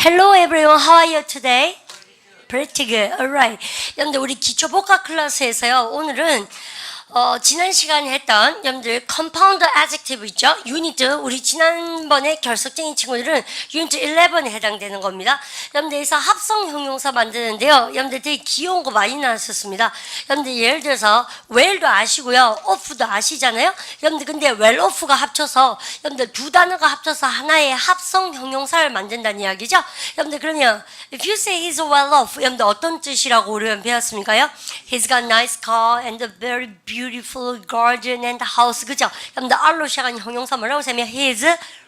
Hello everyone, how are you today? Pretty good, alright. 여러분들 우리 기초복합 클래스에서요. 오늘은 지난 시간에 했던 여러분들 compound adjective 있죠? 유니트 우리 지난번에 결석쟁이 친구들은 유니트 11에 해당되는 겁니다. 여러분들에서 합성 형용사 만드는데요. 여러분들 되게 귀여운 거 많이 나왔었습니다. 여러분들 예를 들어서 well도 아시고요, off도 아시잖아요. 여러분들 근데 well off가 합쳐서 여러분들 두 단어가 합쳐서 하나의 합성 형용사를 만든다는 이야기죠. 여러분들 그러면 if you say he's well off, 여러분들 어떤 뜻이라고 우리가 배웠습니까요? He's got a nice car and a very beautiful garden and house. 그죠? 여러분들 R로 시작하는 형용사 뭐라고 쓰면 he's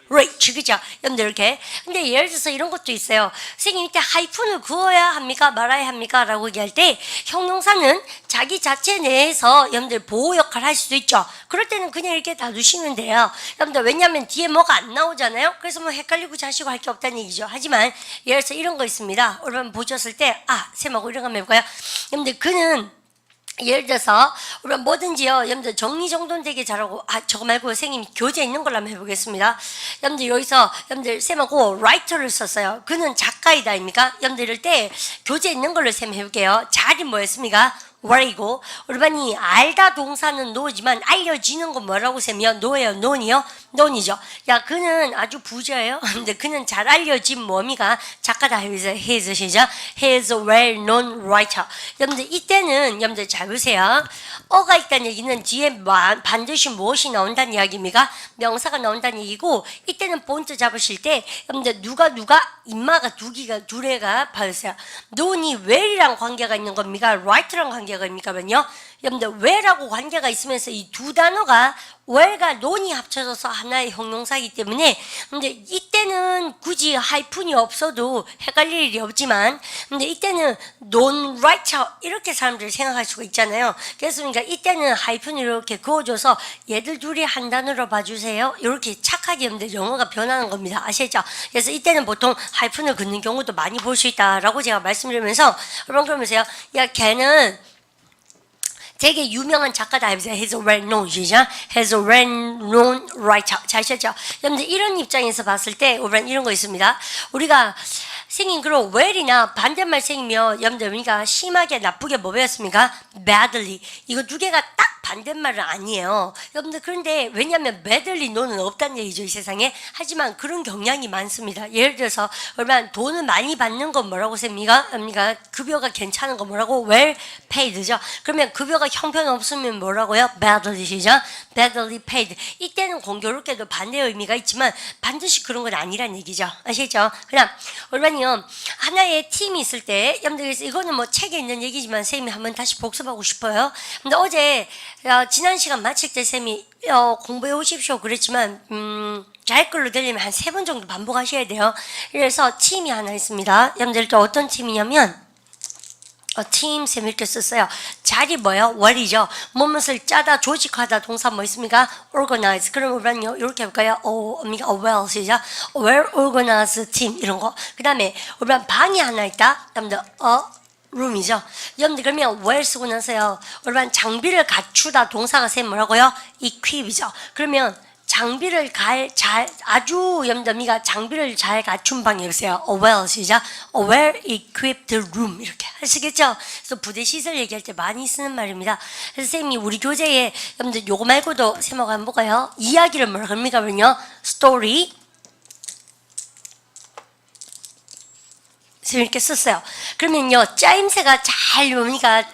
rich. 그죠? 여러분들 이렇게. 근데 예를 들어서 이런 것도 있어요. 선생님 이때 하이픈을 그어야 합니까? 말아야 합니까? 라고 얘기할 때 형용사는 자기 자체 내에서 여러분들 보호 역할을 할 수도 있죠. 그럴 때는 그냥 이렇게 놔두시면 돼요. 여러분들 왜냐하면 뒤에 뭐가 안 나오잖아요. 그래서 뭐 헷갈리고 자시고 할 게 없다는 얘기죠. 하지만 예를 들어서 이런 거 있습니다. 여러분 보셨을 때 쌤하고 이런 거 한번 해볼까요? 여러분들 그는 예를 들어서 우리가 뭐든지요, 여러분들 정리정돈 되게 잘하고, 저거 말고 선생님 교재 있는 걸로 한번 해보겠습니다. 여러분들 여기서 여러분들 쌤하고 writer를 썼어요. 그는 작가이다 입니까? 여러분들 이럴 때 교재 있는 걸로 쌤 해볼게요. 잘이 뭐였습니까? where이고, 우리 반이 알다 동사는 no지만 알려지는 건 뭐라고 쌤이요? no예요, known이요? known이죠. 야, 그는 아주 부자예요. 근데 그는 잘 알려진 뭐미가 작가다. he's 시작. he's a well-known writer. 여러분들 이때는 여러분들 잘 보세요. 어가 있다는 얘기는 뒤에 반드시 무엇이 나온다는 이야기입니까? 명사가 나온다는 얘기고, 이때는 본트 잡으실 때 여러분들 누가 인마가 두레가 봐주세요. known이 well이랑 관계가 있는 겁니까? writer랑 관계가 있습니까면요. 여러분들 well하고 관계가 있으면서 이 두 단어가 well과 known이 합쳐져서 하나의 형용사이기 때문에 근데 이때는 굳이 하이픈이 없어도 헷갈릴 일이 없지만 근데 이때는 known writer 이렇게 사람들이 생각할 수가 있잖아요. 그래서 그러니까 이때는 하이픈을 이렇게 그어줘서 얘들 둘이 한 단어로 봐주세요. 이렇게 착하게 여러분들 영어가 변하는 겁니다. 아시죠? 그래서 이때는 보통 하이픈을 긋는 경우도 많이 볼 수 있다라고 제가 말씀드리면서 여러분 그러면서요. 야 걔는 되게 유명한 작가다 해보세요. He's a well-known, 시작. He's a well-known writer. 잘 아셨죠? 여러분들 이런 입장에서 봤을 때 우리는 이런 거 있습니다. 우리가 생긴 그런 well이나 반대말 생기면 여러분들 우리가 심하게 나쁘게 뭐 배웠습니까? badly. 이거 두 개가 딱 반대말은 아니에요. 여러분들 그런데 왜냐하면 badly no는 없다는 얘기죠. 이 세상에. 하지만 그런 경향이 많습니다. 예를 들어서 얼마나 돈을 많이 받는 건 뭐라고 셉니까? 급여가 괜찮은 거 뭐라고? well paid죠. 그러면 급여가 형편없으면 뭐라고요? badly 시작. badly paid. 이때는 공교롭게도 반대의 의미가 있지만 반드시 그런 건 아니란 얘기죠. 아시죠? 그냥 얼마나 하나의 팀이 있을 때 여러분들 그래서 이거는 뭐 책에 있는 얘기지만 쌤이 한번 다시 복습하고 싶어요. 근데 어제 지난 시간 마칠 때 쌤이 공부해 오십시오 그랬지만 잘 걸로 들리면 한 3번 정도 반복하셔야 돼요. 그래서 팀이 하나 있습니다. 여러분들 또 어떤 팀이냐면 팀 쌤 이렇게 썼어요. 자리 뭐예요? 월이죠. 무엇을 짜다 조직하다 동사 뭐 있습니까? organize. 그럼 우리는 이렇게 해볼까요? well 시작. well organized team 이런 거. 그 다음에 우리는 방이 하나 있다. 여러분들 room이죠. 여러분들 그러면 well 쓰고 나서요. 우리는 장비를 갖추다 동사가 쌤 뭐라고요? equip이죠. 그러면 장비를 아주 염담이가 장비를 잘 갖춘 방이 없어요. A well 시작. A well equipped room 이렇게 하시겠죠? 그래서 부대 시설 얘기할 때 많이 쓰는 말입니다. 그래서 쌤이 우리 교재에 여러분들 요거 말고도 쌤하고 한번 볼까요? 이야기를 뭐라고 합니까? 그러면요. story 쌤 이렇게 썼어요. 그러면요. 짜임새가 잘 뭡니까?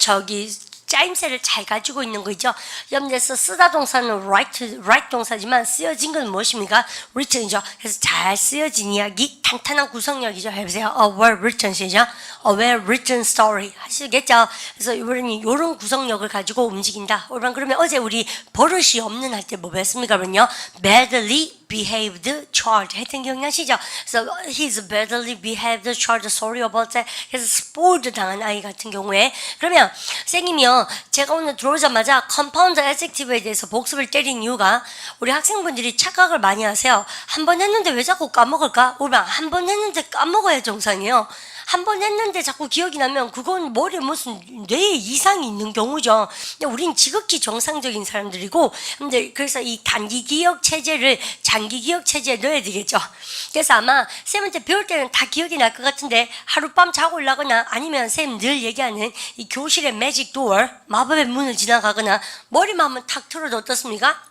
짜임새를 잘 가지고 있는 거죠. 여러분들에서 쓰다 동사는 write 동사지만 쓰여진 건 무엇입니까? written이죠. 그래서 잘 쓰여진 이야기, 탄탄한 구성력이죠. 해보세요. A well written 시죠. A well written story 하시겠죠. 그래서 이번에는 이런 구성력을 가지고 움직인다. 그러면 어제 우리 버릇이 없는 할 때 뭐 배웠습니까? 그러면요. badly behaved child 했던 기억나시죠? 그래서 he's badly behaved child sorry about that. 그래서 spoiled 당한 아이 같은 경우에 그러면 선생님이요. 제가 오늘 들어오자마자 compound adjective에 대해서 복습을 때린 이유가 우리 학생분들이 착각을 많이 하세요. 한 번 했는데 왜 자꾸 까먹을까? 우리가 한 번 했는데 까먹어야 정상이에요. 한 번 했는데 자꾸 기억이 나면 그건 머리에 무슨 뇌에 이상이 있는 경우죠. 근데 우린 지극히 정상적인 사람들이고, 근데 그래서 이 단기 기억 체제를 장기 기억 체제에 넣어야 되겠죠. 그래서 아마 쌤한테 배울 때는 다 기억이 날 것 같은데 하룻밤 자고 일하거나 아니면 쌤 늘 얘기하는 이 교실의 매직 도어, 마법의 문을 지나가거나 머리만 한번 탁 틀어도 어떻습니까?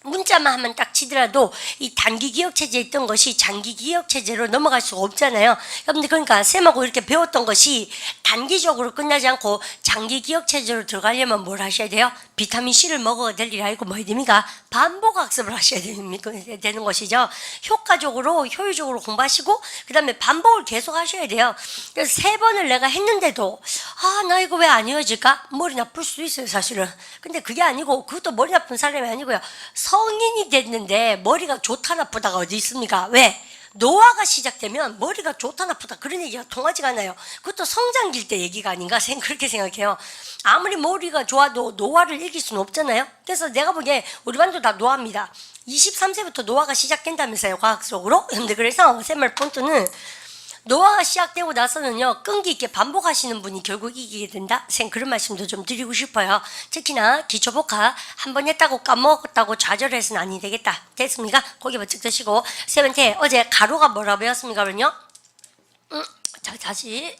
문자만 하면 딱 치더라도 이 단기 기억 체제에 있던 것이 장기 기억 체제로 넘어갈 수가 없잖아요. 여러분들 그러니까 쌤하고 이렇게 배웠던 것이 단기적으로 끝나지 않고 장기 기억 체제로 들어가려면 뭘 하셔야 돼요? 비타민 C를 먹어야 될 일 아니고 뭐 해야 됩니까? 반복 학습을 하셔야 되는 것이죠. 효과적으로 효율적으로 공부하시고 그 다음에 반복을 계속 하셔야 돼요. 그래서 3번을 내가 했는데도 나 이거 왜 안 이어질까? 머리 나쁠 수도 있어요, 사실은. 근데 그게 아니고 그것도 머리 나쁜 사람이 아니고요. 성인이 됐는데 머리가 좋다 나쁘다가 어디 있습니까? 왜? 노화가 시작되면 머리가 좋다 나쁘다 그런 얘기가 통하지가 않아요. 그것도 성장기일 때 얘기가 아닌가 그렇게 생각해요. 아무리 머리가 좋아도 노화를 이길 수는 없잖아요. 그래서 내가 보기에 우리 반도 다 노화입니다. 23세부터 노화가 시작된다면서요, 과학적으로. 근데 그래서 샘말 폰트는 노화가 시작되고 나서는요, 끈기 있게 반복하시는 분이 결국 이기게 된다. 쌤 그런 말씀도 좀 드리고 싶어요. 특히나 기초복화 한 번 했다고 까먹었다고 좌절해서는 아니 되겠다. 됐습니까? 고개 번쩍 드시고 쌤한테 어제 가로가 뭐라 배웠습니까? 그러면요. 자, 다시.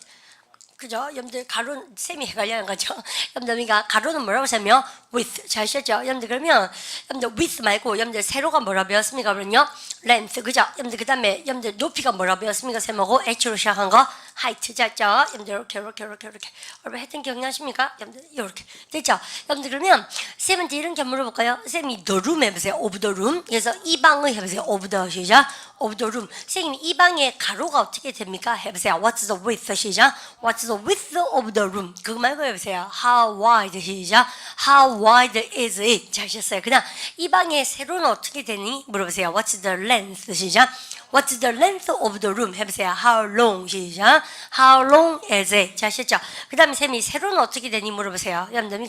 그죠? 여러분들 가로 쌤이 헷갈려는 거죠. 여러분들 가로는 뭐라고 하냐면 with. 잘 아셨죠? 여러분들 그러면 여러분들 with 말고 여러분들 세로가 뭐라 배웠습니까? 그러면요. length. 그죠? 여러분들 그다음에 여러분들 높이가 뭐라 배웠습니까? 쌤하고 h로 시작한 거 height. 잤죠? 여러분들 이렇게 여러분 했던 기억나십니까? 여러분들 이렇게 됐죠? 여러분들 그러면 쌤한테 이런 게 물어볼까요? 쌤이 the room 해보세요. of the room. 그래서 이 방을 해보세요. of the 시작. of the room. 선생님 이 방의 가로가 어떻게 됩니까? 해보세요. What's the width? 시작. What's the width of the room? 그거 말고 해보세요. How wide? 시작. How wide is it? 잘 하셨어요. 그다음 이 방의 세로는 어떻게 되니? 물어보세요. What's the length? 시작. What's the length of the room? 해보세요. How long? 시작. How long is it? 잘 하셨죠? 그 다음에 쌤이 세로는 어떻게 되니? 물어보세요. 여러분들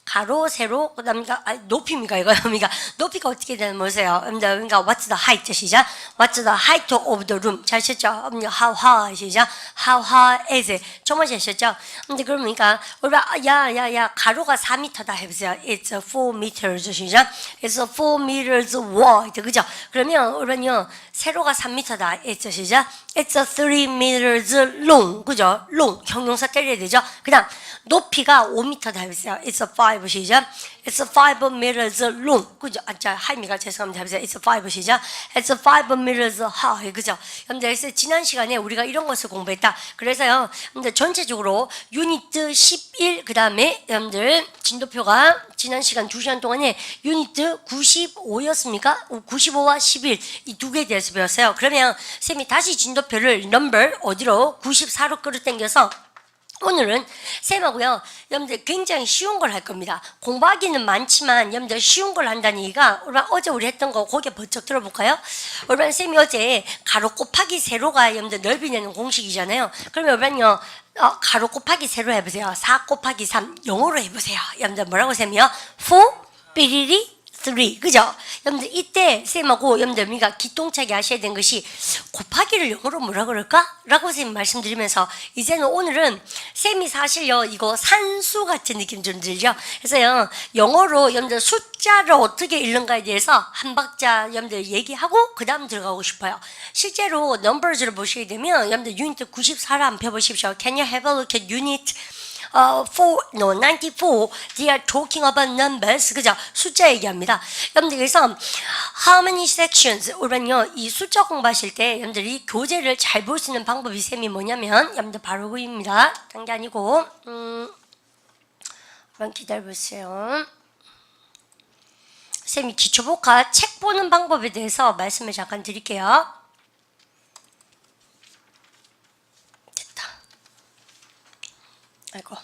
가로, 세로, 그 다음에 높이입니까? 이거 높이가 어떻게 되는 뭐세요? 여러분들 what's the height? 시작. What's the height of the room? 잘 하셨죠? How high? 시작. How high is it? 정말 잘 하셨죠? 근데 그러니까 야 가로가 4m다 해보세요. It's 4 meters. 시작. It's 4 meters wide. 그죠? 그러면 우리는요 세로가 3m다. It's 시작. It's 3 meters long. 그죠? long. 형용사 때려야 되죠? 그 다음 높이가 5m다 해보세요. It's 5 시작. It's 5 meters long. 그죠? 하이미가 죄송합니다. 해보세요. It's 5 시작. It's 5 meters high. 그죠? 그래서 지난 시간에 우리가 이런 것을 공부했다. 그래서요, 전체적으로 유니트 11, 그 다음에 여러분들 진도표가 지난 시간 2시간 동안에 유니트 95였습니까? 95와 11 이 두 개에 대해서 배웠어요. 그러면 쌤이 다시 진도표를 넘버 어디로 94로 끌어당겨서 오늘은 쌤하고요, 여러분들 굉장히 쉬운 걸 할 겁니다. 공부하기는 많지만 여러분들 쉬운 걸 한다는 얘기가 어제 우리 했던 거 고개 번쩍 들어볼까요? 여러분 쌤이 어제 가로 곱하기 세로가 여러분들 넓이 내는 공식이잖아요. 그러면 여러분요 가로 곱하기 세로 해보세요. 4 곱하기 3 영어로 해보세요. 여러분들 뭐라고 쌤이요? 4 삐리리 3. 그죠? 여러분들 이때 쌤하고 여러분들 우리가 기똥차게 하셔야 되는 것이 곱하기를 영어로 뭐라 그럴까? 라고 쌤 말씀드리면서 이제는 오늘은 쌤이 사실요 이거 산수 같은 느낌 좀 들죠? 그래서요 영어로 여러분들 숫자를 어떻게 읽는가에 대해서 한 박자 여러분들 얘기하고 그 다음 들어가고 싶어요. 실제로 넘버즈를 보시게 되면 여러분들 유니트 94를 한번 펴보십시오. Can you have a look at unit 94, they are talking about numbers. 그죠? 숫자 얘기합니다. 여러분들 그래서 how many sections, 우리는요 이 숫자 공부하실 때 여러분들이 교재를 잘 볼 수 있는 방법이 쌤이 뭐냐면 여러분들 바로 보입니다. 그런 게 아니고 한번 기다려보세요. 쌤이 기초복화 책 보는 방법에 대해서 말씀을 잠깐 드릴게요. 아이고.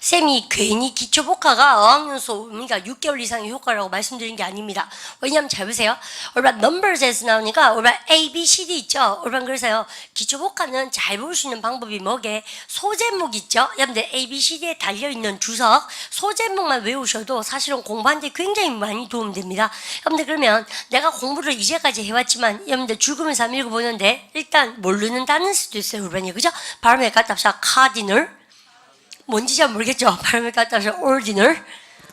쌤이 괜히 기초복화가 어학연수 그러니까 6개월 이상의 효과라고 말씀드린 게 아닙니다. 왜냐하면 잘 보세요. 올바른 numbers에서 나오니까 올바른 A, B, C, D 있죠. 올바른 그래서요. 기초복화는 잘 볼 수 있는 방법이 뭐게? 소제목 있죠. 여러분들 A, B, C, D에 달려있는 주석 소제목만 외우셔도 사실은 공부하는데 굉장히 많이 도움됩니다. 여러분들 그러면 내가 공부를 이제까지 해왔지만 여러분들 죽으면서 한번 읽어보는데 일단 모르는 단어일 수도 있어요. 올바른이 그죠? 발음에 갖다 합시다. cardinal 뭔지 잘 모르겠죠? 발음을 갖다 합시다. ordinal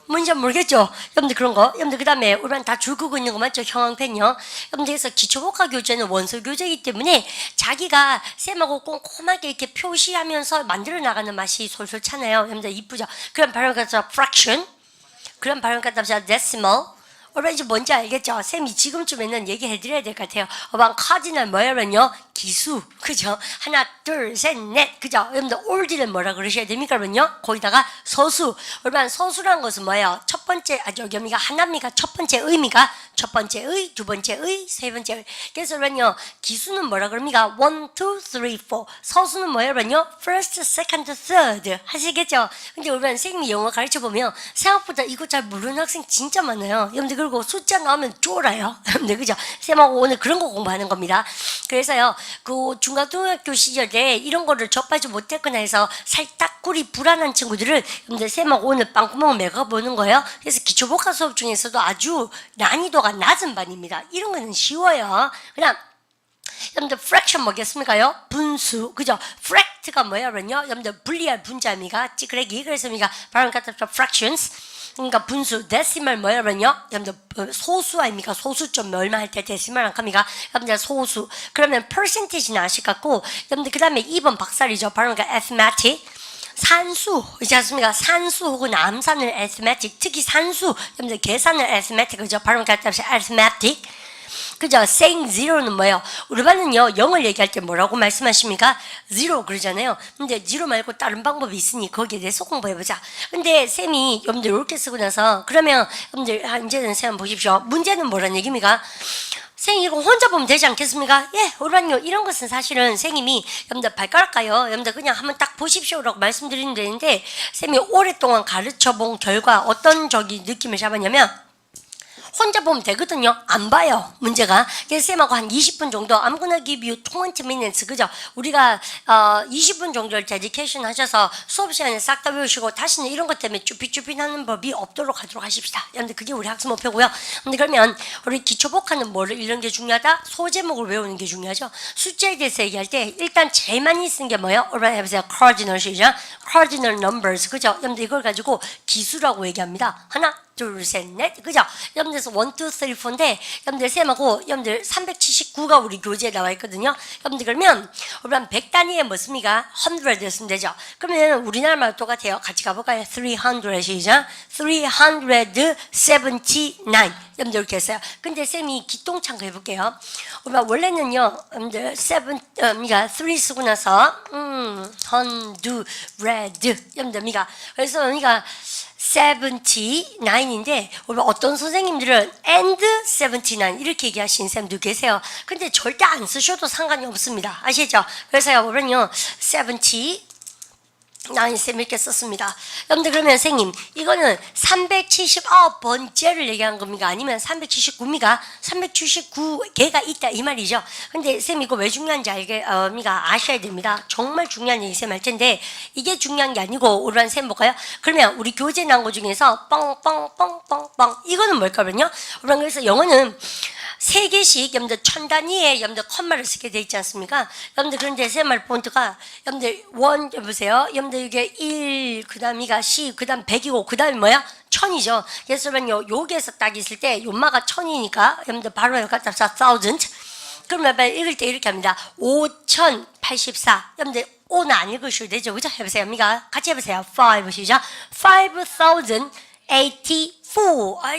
뭔지 잘 모르겠죠? 여러분들 그런 거. 여러분들 그 다음에 우리는 다 줄 긋고 있는 거 맞죠? 형광펜요. 여러분들 그래서 기초복화 교재는 원서 교재이기 때문에 자기가 쌤하고 꼼꼼하게 이렇게 표시하면서 만들어 나가는 맛이 솔솔 차네요. 여러분들 이쁘죠? 그럼 발음을 갖다 합시다. fraction 그럼 발음을 갖다 합시다. decimal 이제 뭔지 알겠죠? 쌤이 지금쯤에는 얘기해드려야 될 것 같아요. 카디널 뭐냐면요? 기수. 그죠? 하나, 둘, 셋, 넷. 그죠? 여러분들 올디는 뭐라 그러셔야 됩니까? 그러면요? 거기다가 서수. 서수라는 것은 뭐예요? 첫 번째, 여기가 하나입니까? 첫 번째 의미가 첫 번째 의, 두 번째 의, 세 번째 의. 그래서 그러면요, 기수는 뭐라 그럽니까? 1, 2, 3, 4. 서수는 뭐예요? 그러면요? first, second, third. 하시겠죠? 근데 우리 선생님이 영어 가르쳐 보면 생각보다 이거 잘 모르는 학생 진짜 많아요. 여러분들 그리고 숫자 나오면 쫄아요. 여러분들 그죠? 쌤하고 오늘 그런 거 공부하는 겁니다. 그래서요, 그 중학교 시절에 이런 거를 접하지 못했거나 해서 살짝 꿀이 불안한 친구들은 여러분들 쌤하고 오늘 빵구멍을 매가보는 거예요. 그래서 기초복화 수업 중에서도 아주 난이도가 낮은 반입니다. 이런 거는 쉬워요. 그냥 여러분들 fraction 뭐겠습니까요? 분수 그죠? fract가 뭐야 그러면요? 여러분들 분리할 분자미가 찌그레기 그래서 우리가 발음 갖다 fractions 그러니까 분수 데시멀 뭐야 그러면요? 여러분들 소수 아닙니까? 소수점 얼마 할 때 데시멀 안 갑니까? 여러분들 소수 그러면 percentage는 아실 것 같고 여러분들 그 다음에 2번 박살이죠. 발음 그러니까 arithmetic 산수 있지 않습니까? 산수 혹은 암산을 arithmetic 특히 산수 여러분들 계산을 arithmetic 그죠? 발음 갖다 arithmetic 그죠? saying zero는 뭐예요? 우리 반은요, 0을 얘기할 때 뭐라고 말씀하십니까? zero 그러잖아요. 근데 zero 말고 다른 방법이 있으니 거기에 대해서 공부해보자. 근데 쌤이 여러분들 이렇게 쓰고 나서 그러면 여러분들 이제는 쌤 보십시오. 문제는 뭐란 얘기입니까? 선생님 이거 혼자 보면 되지 않겠습니까? 예, 오란요. 이런 것은 사실은 선생님이 여러분들 발가락가요. 여러분들 그냥 한번 딱 보십시오라고 말씀드리면 되는데 쌤이 오랫동안 가르쳐본 결과 어떤 느낌을 잡았냐면 혼자 보면 되거든요. 안 봐요. 문제가. 그래서 쌤하고 한 20분 정도 I'm gonna give you 20 minutes. 그죠? 우리가 20분 정도를 데디케이션 하셔서 수업 시간에 싹 다 배우시고 다시는 이런 것 때문에 쭈삣쭈삣 하는 법이 없도록 하도록 하십시다. 여러분들 그게 우리 학습 목표고요. 근데 그러면 우리 기초복화는 뭐를 읽는 게 중요하다? 소제목을 외우는 게 중요하죠. 숫자에 대해서 얘기할 때 일단 제일 많이 쓰는 게 뭐예요? 오랜만에 해보세요. cardinal 시죠? cardinal numbers. 그죠? 여러분들 이걸 가지고 기수라고 얘기합니다. 하나 둘, 셋, 넷. 그죠? 여러분들 1, 2, 3, 4인데 여러분들 쌤하고 여러분들 379가 우리 교재에 나와 있거든요. 여러분들 그러면 우리 한 100단위에 뭐습니까? 100을 쓰면 되죠. 그러면 우리나라 말 똑같아요. 같이 가볼까요? 300이죠? 379. 여러분들 이렇게 했어요. 근데 쌤이 기똥찬 거 해볼게요. 우리가 원래는요, 여러분들 3 쓰고 나서 100. 여러분들 미가 그래서 우리가 79인데 어떤 선생님들은 and 79 이렇게 얘기하시는 쌤도 계세요. 근데 절대 안 쓰셔도 상관이 없습니다. 아시죠? 그래서요 우리는요 70 쌤 이렇게 썼습니다. 여러분들 그러면 선생님 이거는 379번째를 얘기한 겁니까? 아니면 379입니까? 379개가 있다 이 말이죠. 근데 쌤 이거 왜 중요한지 아셔야 됩니다. 정말 중요한 얘기 쌤 할 텐데 이게 중요한 게 아니고 우리한 쌤 볼까요? 그러면 우리 교재 나온 거 중에서 뻥뻥뻥뻥뻥 이거는 뭘까요? 우리한 그래서 영어는 3개씩 여러분들 1000단위에 여러분들 컴마를 쓰게 돼 있지 않습니까? 여러분들 그런데 쌤말 폰트가 여러분들 1 보세요. 여러분들 이게 1 그다음 이가 10 그다음 100이고 그다음에 뭐야? 1000이죠. 그래서 그러면 여기에서 딱 있을 때 요마가 1000이니까 여러분들 바로 갖다 써 1000. 그러면 읽을 때 이렇게 합니다. 5084. 여러분들 5는 안 읽으셔도 되죠. 그죠? 해보세요. 언니가 같이 해보세요. 5 시작. 5084.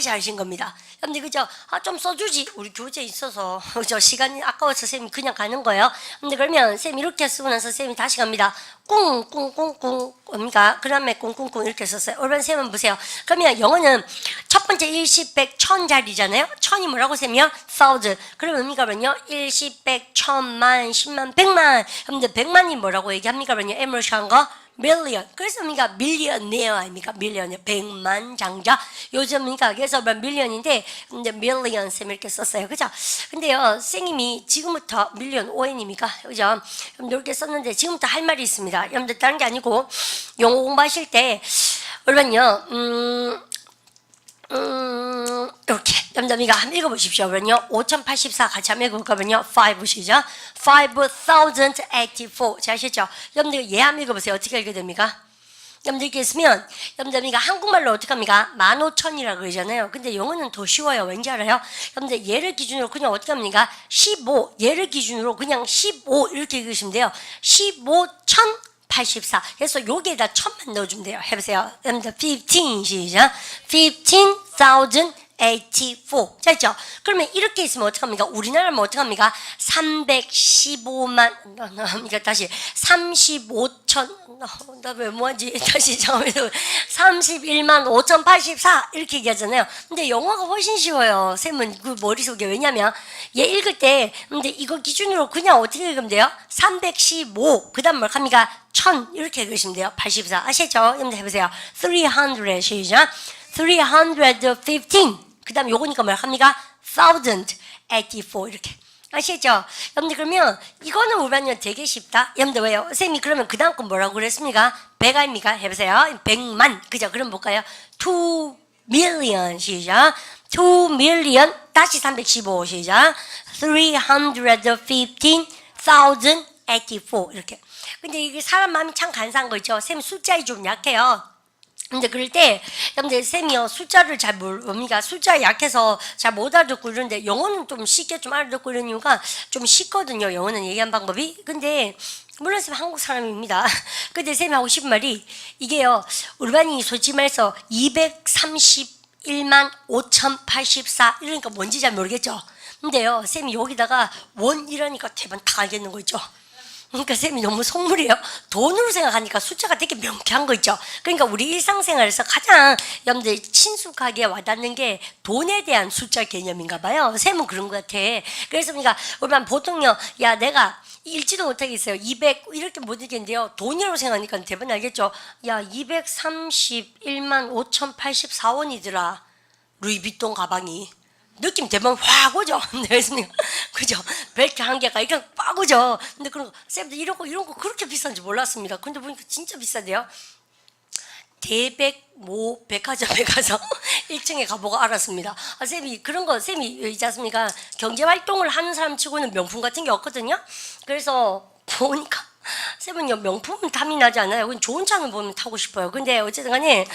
잘하신 겁니다. 근데 그죠? 좀 써주지. 우리 교재 있어서 그죠? 시간이 아까워서 쌤이 그냥 가는 거예요. 근데 그러면 쌤이 이렇게 쓰고 나서 쌤이 다시 갑니다. 꿍꿍꿍꿍 뭡니까? 그 다음에 꿍꿍꿍 이렇게 썼어요. 오늘 쌤은 보세요. 그러면 영어는 첫 번째 1, 10, 100, 1000자리잖아요. 1000이 뭐라고 쌤이요? 1000. 그러면 의미가 뭐냐? 1, 10, 100, 1000만, 10만, 100만. 근데 100만이 뭐라고 얘기합니까? 뭐냐? 에머시한 거? million. 그래서 우리가 millionaire 아닙니까? millionaire. 백만장자. 요즘 우리가 그래서 million인데 이제 million 쌤 이렇게 썼어요. 그죠? 근데요, 선생님이 지금부터 million ON입니까? 그죠? 이렇게 썼는데 지금부터 할 말이 있습니다. 여러분들 다른 게 아니고 영어 공부하실 때 여러분요, 이렇게 여러분들 한번 읽어보십시오. 그러면요 5084 같이 한번 읽어볼까요? 5 시죠. 5084 잘 아시죠? 여러분들 얘 한번 읽어보세요. 어떻게 읽어야 됩니까? 여러분들 이렇게 있으면 여러분들 한국말로 어떻게 합니까? 15,000이라고 그러잖아요. 근데 영어는 더 쉬워요. 왠지 알아요? 여러분들 얘를 기준으로 그냥 어떻게 합니까? 15 얘를 기준으로 그냥 15 이렇게 읽으시면 돼요. 15,084 그래서 여기에다 1000만 넣어주면 돼요. 해보세요. 여러분들 15 시작. 15,084 자 있죠? 그러면 이렇게 있으면 어떡합니까? 우리나라는 어떡합니까? 315만 그러니까 다시 35,000 나 왜 뭐하지? 다시 잠깐만요. 31만 5,084 이렇게 얘기하잖아요. 근데 영어가 훨씬 쉬워요. 쌤은 그 머릿속에 왜냐면 얘 읽을 때 근데 이거 기준으로 그냥 어떻게 읽으면 돼요? 315 그 다음 뭘 합니까? 1000 이렇게 읽으시면 돼요. 84 아시죠? 여러분들 해보세요. 300 시작. 315 그 다음 요거니까 뭘 합니까? 1084 이렇게 아시죠? 여러분들 그러면 이거는 우리는 되게 쉽다. 여러분들 왜요? 선생님이 그러면 그 다음 건 뭐라고 그랬습니까? 100 아닙니까? 해보세요. 100만 그죠? 그럼 볼까요? 2 million 시작. 2 million 다시 315 시작. 315,084 이렇게. 근데 이게 사람 마음이 참 간사한 거 있죠? 쌤 숫자에 좀 약해요. 근데 그럴 때 여러분들 쌤이요 숫자를 잘 뭡니까 숫자에 약해서 잘 못 알아듣고 이러는데 영어는 좀 쉽게 좀 알아듣고 이런 이유가 좀 쉽거든요. 영어는 얘기한 방법이. 근데 물론 쌤 한국 사람입니다. 근데 쌤이 하고 싶은 말이 이게요 우리반이 솔직히 말해서 231만 5,084 이러니까 뭔지 잘 모르겠죠. 근데요 쌤이 여기다가 원 이러니까 대번 다 알겠는 거 있죠. 그러니까 쌤이 너무 속물이에요. 돈으로 생각하니까 숫자가 되게 명쾌한 거 있죠. 그러니까 우리 일상생활에서 가장 여러분들 친숙하게 와닿는 게 돈에 대한 숫자 개념인가 봐요. 쌤은 그런 것 같아. 그래서 그러니까 우리만 보통요. 야 내가 읽지도 못하겠어요. 200 이렇게 못 읽겠는데요. 돈으로 생각하니까 대부분 알겠죠. 야 231만 5,084원이더라. 루이비통 가방이. 느낌 대박 확 오죠? 그죠? 벨트 한 개가 이렇게 빡 오죠? 근데 그런 거, 쌤도 이런 거 그렇게 비싼지 몰랐습니다. 근데 보니까 진짜 비싸대요. 대백모 백화점에 가서 1층에 가보고 알았습니다. 아, 쌤이 그런 거, 쌤이 있지 않습니까? 경제활동을 하는 사람 치고는 명품 같은 게 없거든요? 그래서 보니까, 쌤은요, 명품은 탐이 나지 않아요. 그건 좋은 차는 보면 타고 싶어요. 근데 어쨌든 간에,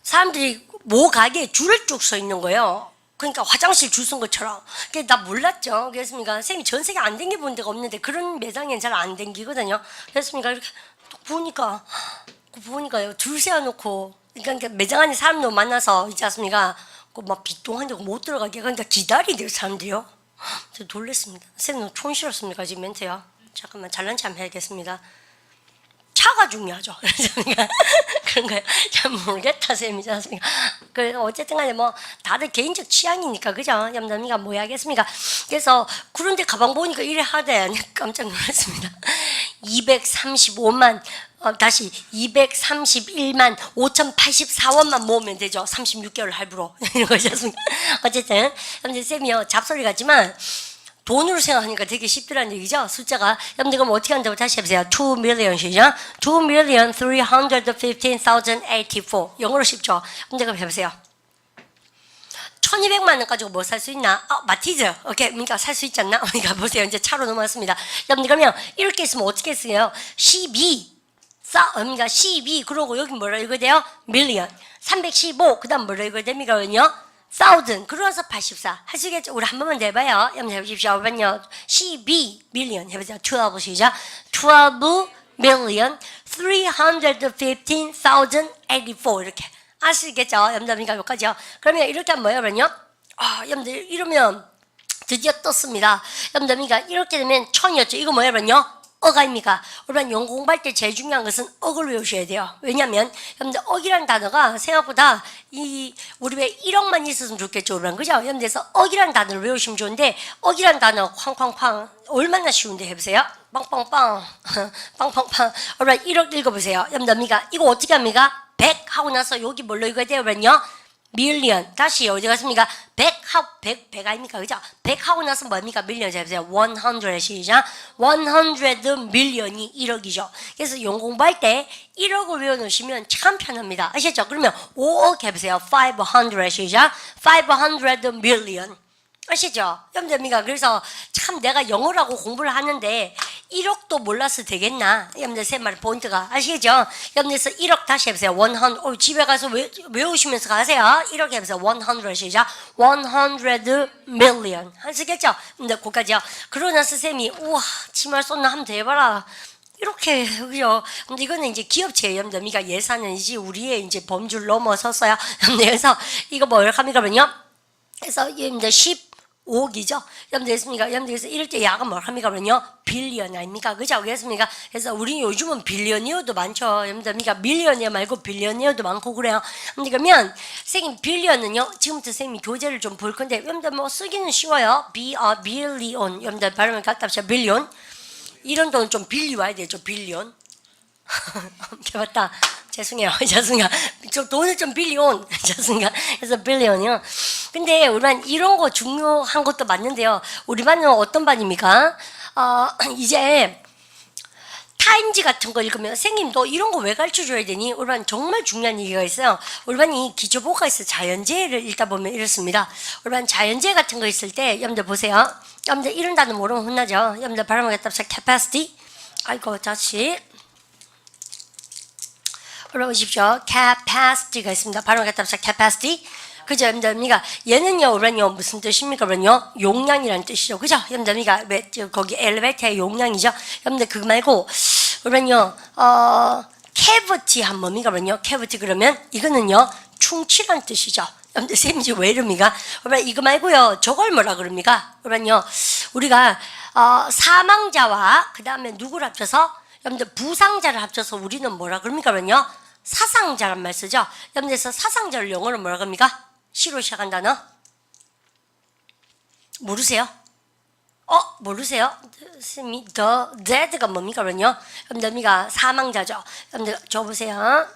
사람들이 모 가게에 줄을 쭉 서 있는 거예요. 그러니까 화장실 줄 선 것처럼. 나 몰랐죠. 그랬습니까? 선생님이 전 세계 안 댕겨본 데가 없는데 그런 매장에는 잘 안 댕기거든요. 그랬습니까? 이렇게 보니까요. 줄 세워놓고, 그러니까 매장 안에 사람 너무 만나서 있지 않습니까? 막 비통한데 못 들어가게. 그러니까 기다리대요, 사람들이요. 저 놀랬습니다. 선생님 촌스럽습니까? 지금 멘트요. 잠깐만, 잘난 체 한번 해야겠습니다. 차가 중요하죠. 그런 거예요. 잘 모르겠다, 쌤이지 않습니까? 그래서 어쨌든 간에 뭐, 다들 개인적 취향이니까, 그죠? 여러분들 뭐 하겠습니까? 그래서, 그런데 가방 보니까 이래 하대. 깜짝 놀랐습니다. 235만, 다시 231만 5,084원만 모으면 되죠. 36개월 할부로. 이런 거지 않습니까? 어쨌든, 여러분들 쌤이요, 잡소리 같지만, 돈으로 생각하니까 되게 쉽더라는 얘기죠. 숫자가. 여러분들 그럼 어떻게 한다고 다시 해보세요. 2 million 시죠. 2,315,084 영어로 쉽죠. 근데 그럼 해보세요. 1,200만 원 가지고 뭐 살 수 있나? 마티즈. 오케이. 그러니까 살 수 있지 않나? 그러니까 보세요. 이제 차로 넘어갔습니다. 여러분들 그러면 이렇게 있으면 어떻게 쓰요? 12. 그러니까 12. 그러고 여기 뭐라 읽어야 돼요? million. 315. 그 다음 뭐라 읽어야 됩니까? 그러면요? 1000 그러서 84 하시겠죠? 우리 한 번만 더 해봐요. 여러분 해보십시오. 그러면요 12 million 해보세요. 12 시작. 12 million 315,084 이렇게 아시겠죠? 여러분들 여기까지요. 그러면 이렇게 하면 뭐예요? 그러면요 여러분들 이러면 드디어 떴습니다. 여러분들 이렇게 되면 1000이었죠. 이거 뭐예요? 그러면요 억아입니까? 여러분 영어 공부할 때 제일 중요한 것은 억을 외우셔야 돼요. 왜냐하면 여러분들 억이라는 단어가 생각보다 우리 왜 1억만 있었으면 좋겠죠, 여러분, 그죠? 여러분들서 억이라는 단어를 외우시면 좋은데 억이라는 단어 쾅쾅쾅 얼마나 쉬운데 해보세요. 빵빵빵 빵빵빵. 여러분 1억 읽어보세요. 여러분들 이거 어떻게 합니까? 100 하고 나서 여기 뭘로 읽어야 돼요, 여러분요? 밀리언. 다시 어디 갔습니까? 100 아닙니까? 그죠? 100 하고 나서 뭡니까? 밀리언 잡으세요. 100 시작. 100 밀리언이 1억이죠. 그래서 영어 공부할 때 1억을 외워놓으시면 참 편합니다. 아시겠죠? 그러면 5억 해보세요. 500 시작. 500 밀리언. 아시죠? 여러분들, 그래서 참 내가 영어라고 공부를 하는데 1억도 몰라서 되겠나? 여러분들, 세 말 포인트가. 아시겠죠? 여러분들서 1억 다시 해보세요. 100. 집에 가서 외우시면서 가세요. 1억 해보세요. 100 시작. 100 million. 아시겠죠? 근데 거기까지요. 그러고 나서 쌤이, 우와, 치말 쏟나 한번 더 해봐라. 이렇게, 그죠? 근데 이거는 이제 기업체예요. 여러분들, 예산은 이제 우리의 이제 범주를 넘어섰어요. 그래서 이거 뭘 합니까면요? 그래서 여러분들 15억이죠. 여러분들 됐습니까? 여러분들께서 이럴 때 약은 뭘 합니까? 그러면요, 빌리언 아닙니까? 그죠? 그렇습니까? 그래서 우리 요즘은 빌리언이어도 많죠. 여러분들, 밀리언이어 말고 빌리언이어도 많고 그래요. 근데 그러면 선생님 빌리언은요, 지금부터 선생님이 교재를 좀 볼 건데, 여러분들 쓰기는 쉬워요. 빌리언. 여러분들 발음을 갖다 합시다. 빌리언. 이런 돈은 좀 빌리 와야 되죠. 빌리언. 맞다. 죄송해요. 저 돈을 좀 빌리온. 죄송해요. 그래서 빌리언이요. 근데 우리 반 이런 거 중요한 것도 맞는데요. 우리 반은 어떤 반입니까? 이제 타임지 같은 거 읽으면 선생님 너 이런 거 왜 가르쳐줘야 되니? 우리 반 정말 중요한 얘기가 있어요. 우리 반이 기초보가에서 자연재해를 읽다 보면 이렇습니다. 우리 반 자연재해 같은 거 있을 때 여러분들 보세요. 여러분들 이런 단어 모르면 혼나죠. 여러분들 발음을 갖다 합시다. capacity. 아이고 자식. 올라오십시오. capacity가 있습니다. 발음 갖다 합시다. capacity. 그죠, 여러분들? 얘는요, 그러면요, 무슨 뜻입니까? 그러면요, 용량이라는 뜻이죠. 그죠? 여러분들, 거기 엘리베이터의 용량이죠. 여러분들, 그거 말고, 그러면요, cavity 한 뭡니까? 그러면요, cavity 그러면, 이거는요, 충치란 뜻이죠. 여러분들, 쌤이 왜 이럽니까? 그러면 이거 말고요, 저걸 뭐라 그럽니까? 그러면요, 우리가, 사망자와, 그 다음에 누구를 합쳐서, 여러분들 부상자를 합쳐서 우리는 뭐라 그럽니까? 그러면요, 사상자란 말 쓰죠. 여러분들서 사상자를 영어로 뭐라 그럽니까? C로 시작한 단어? 모르세요? 모르세요? The dead가 뭡니까? 그러면요, 여러분들, 사망자죠. 여러분들, 저 보세요.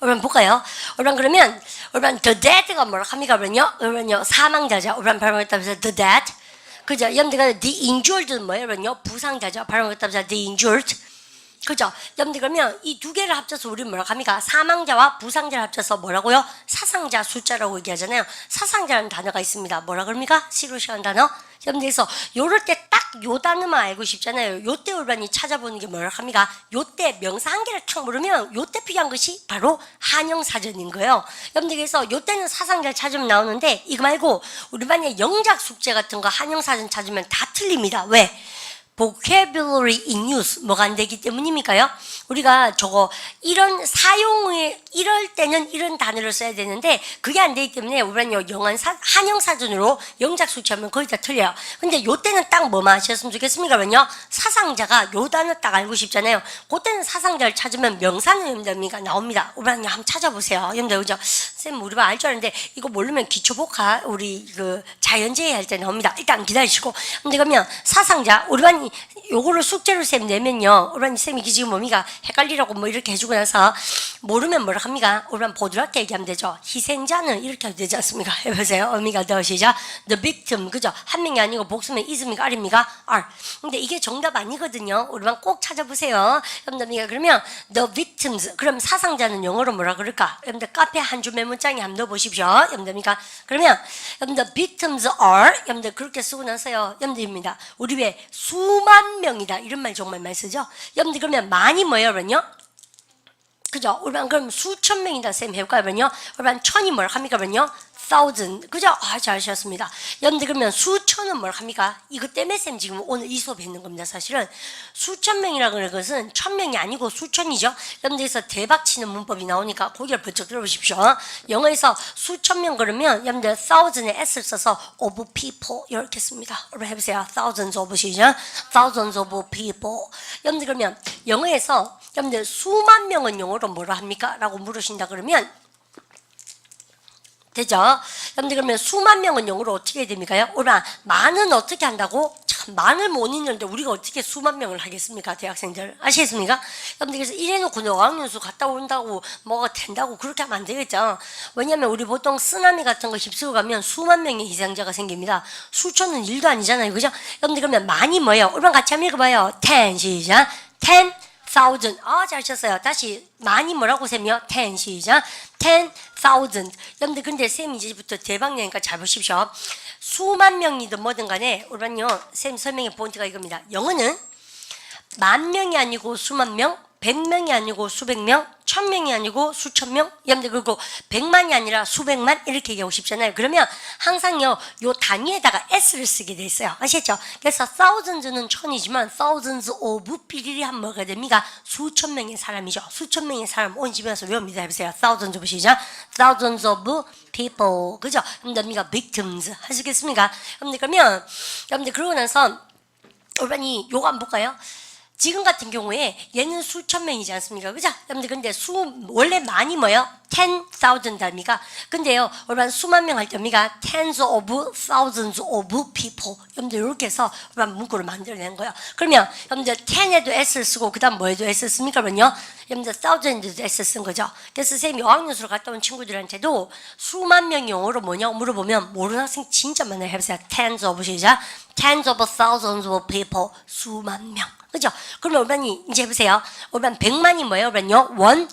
여러분 볼까요? 여러분 그러면 여러분 the dead가 뭐라 합니까? 그러면요 사망자죠. 여러분 발음했다 면서 the dead. 그죠? 여러분들 the injured는 뭐예요? 여러분요 부상자죠. 발음했다 면서 the injured. 그죠? 여러분들 그러면 이 두 개를 합쳐서 우리 뭐라고 합니까? 사망자와 부상자를 합쳐서 뭐라고요? 사상자 숫자라고 얘기하잖아요. 사상자라는 단어가 있습니다. 뭐라 그럽니까? C로 시작한 단어? 여러분들께서 요럴 때 딱 요 단어만 알고 싶잖아요. 요때 urban이 찾아보는 게 뭐라 합니까? 요때 명사 한 개를 탁 물으면 요때 필요한 것이 바로 한영사전인 거예요. 여러분들께서 요때는 사상자를 찾으면 나오는데 이거 말고 우리 반에 영작 숙제 같은 거 한영사전 찾으면 다 틀립니다. 왜? vocabulary in use 뭐가 안 되기 때문입니까요? 우리가 저거 이런 사용의 이럴 때는 이런 단어를 써야 되는데 그게 안 되기 때문에 우리는 한영사전으로 영작 숙제하면 거의 다 틀려요. 근데 요때는 딱 뭐만 하셨으면 좋겠습니까? 그러면요 사상자가 요 단어 딱 알고 싶잖아요. 그때는 사상자를 찾으면 명사는 여러분들 나옵니다. 우리는 한번 찾아보세요. 여러분들 그죠? 쌤 우리 알 줄 아는데 이거 모르면 기초복화 우리 그 자연재해 할 때 나옵니다. 일단 기다리시고. 근데 그러면 사상자 우리 반이 요거를 숙제로 쌤 내면요. 우리 쌤이 지금 뭡니까? 헷갈리라고 뭐 이렇게 해주고 나서 모르면 뭐라 합니까? 우리 반 보드랍게 얘기하면 되죠. 희생자는 이렇게 해도 되지 않습니까? 해보세요. 의미가 더 시작. The victim 그죠? 한 명이 아니고 복수면 is입니까? R입니까? R. 근데 이게 정답 아니거든요. 우리 반 꼭 찾아보세요. 여러분들 그러면 the victims 그럼 사상자는 영어로 뭐라 그럴까? 여러분들 카페 한 줄 메모장에 한번 넣어보십시오. 여러분들 그러면 여러분들 victims are 여러분들 그렇게 쓰고 나서요. 여러분들입니다. 우리 왜 수만 명이다 이런 말 정말 많이 쓰죠. 여러분들 그러면 많이 뭐예요? 그러면요. 그죠? 우리 반 그럼 수천 명이다 쌤 해볼까요? 그러면요. 우리 반 천이 뭐라 합니까? 그러면요. thousand. 그죠? 아, 잘하셨습니다. 여러분들 그러면 수천은 뭘 합니까? 이것 때문에 쌤 지금 오늘 이 수업 했는 겁니다. 사실은 수천 명이라고 하는 것은 천 명이 아니고 수천이죠. 여러분들에서 대박 치는 문법이 나오니까 고개를 번쩍 들어보십시오. 영어에서 수천 명 그러면 여러분들 thousand에 s를 써서 of people 이렇게 씁니다. 여러분 해보세요. thousands of 시죠. thousands of people. 여러분들 그러면 영어에서 여러분들 수만 명은 영어로 뭐라 합니까? 라고 물으신다 그러면 되죠? 여러분들 그러면 수만 명은 영어로 어떻게 해야 됩니까요? 오늘 만은 어떻게 한다고? 참 만을 못 읽는데 우리가 어떻게 수만 명을 하겠습니까? 대학생들 아시겠습니까? 여러분들 그래서 이래놓고 어학연수 갔다 온다고 뭐가 된다고 그렇게 하면 안 되겠죠? 왜냐하면 우리 보통 쓰나미 같은 거 휩쓰고 가면 수만 명의 희생자가 생깁니다. 수천은 일도 아니잖아요. 그죠? 여러분들 그러면 만이 뭐예요? 오늘 같이 한번 읽어봐요. 10 시작 10,000. 아, 잘하셨어요. 다시 많이 뭐라고 쌤이요? 10 시작 10,000. 여러분들 근데 쌤 이제부터 대박내니까 잘 보십시오. 수만 명이든 뭐든 간에 오늘은요 쌤 설명의 포인트가 이겁니다. 영어는 만 명이 아니고 수만 명, 100명이 아니고 수백 명, 1000명이 아니고 수천 명, 여러분들 그리고 100만이 아니라 수백만 이렇게 얘기하고 싶잖아요. 그러면 항상요 요 단위에다가 s를 쓰게 돼 있어요. 아시겠죠? 그래서 thousands는 천이지만 thousands of people이 한 뭐가 됩니까? 수천 명의 사람이죠. 수천 명의 사람 온 집에 와서 외웁니다. 해보세요. thousands of 시작. thousands of people. 그죠? 여러분들 victims 하시겠습니까? 여러분들 그러면 여러분들 그러고 나서 여러분이 요거 한번 볼까요? 지금 같은 경우에 얘는 수천 명이지 않습니까? 그죠? 여러분들 근데 원래 많이 뭐요? 10,000 답니까? 근데요, 여러분 수만 명 할 때입니까? tens of thousands of people. 여러분들 이렇게 해서 여러분 문구를 만들어낸 거예요. 그러면 여러분들 10에도 s를 쓰고 그 다음 뭐에도 s 씁니까? 그러면요, 여러분들 thousand에도 s 쓴 거죠. 그래서 선생님이 어학연수로 갔다 온 친구들한테도 수만 명이 영어로 뭐냐고 물어보면 모르는 학생 진짜 많아요. 해보세요. tens of 시작. tens of thousands of people. 수만 명. 그죠? 그러면 여러분이 이제 해보세요. 여러분 100만이 뭐예요? 여러분요? 1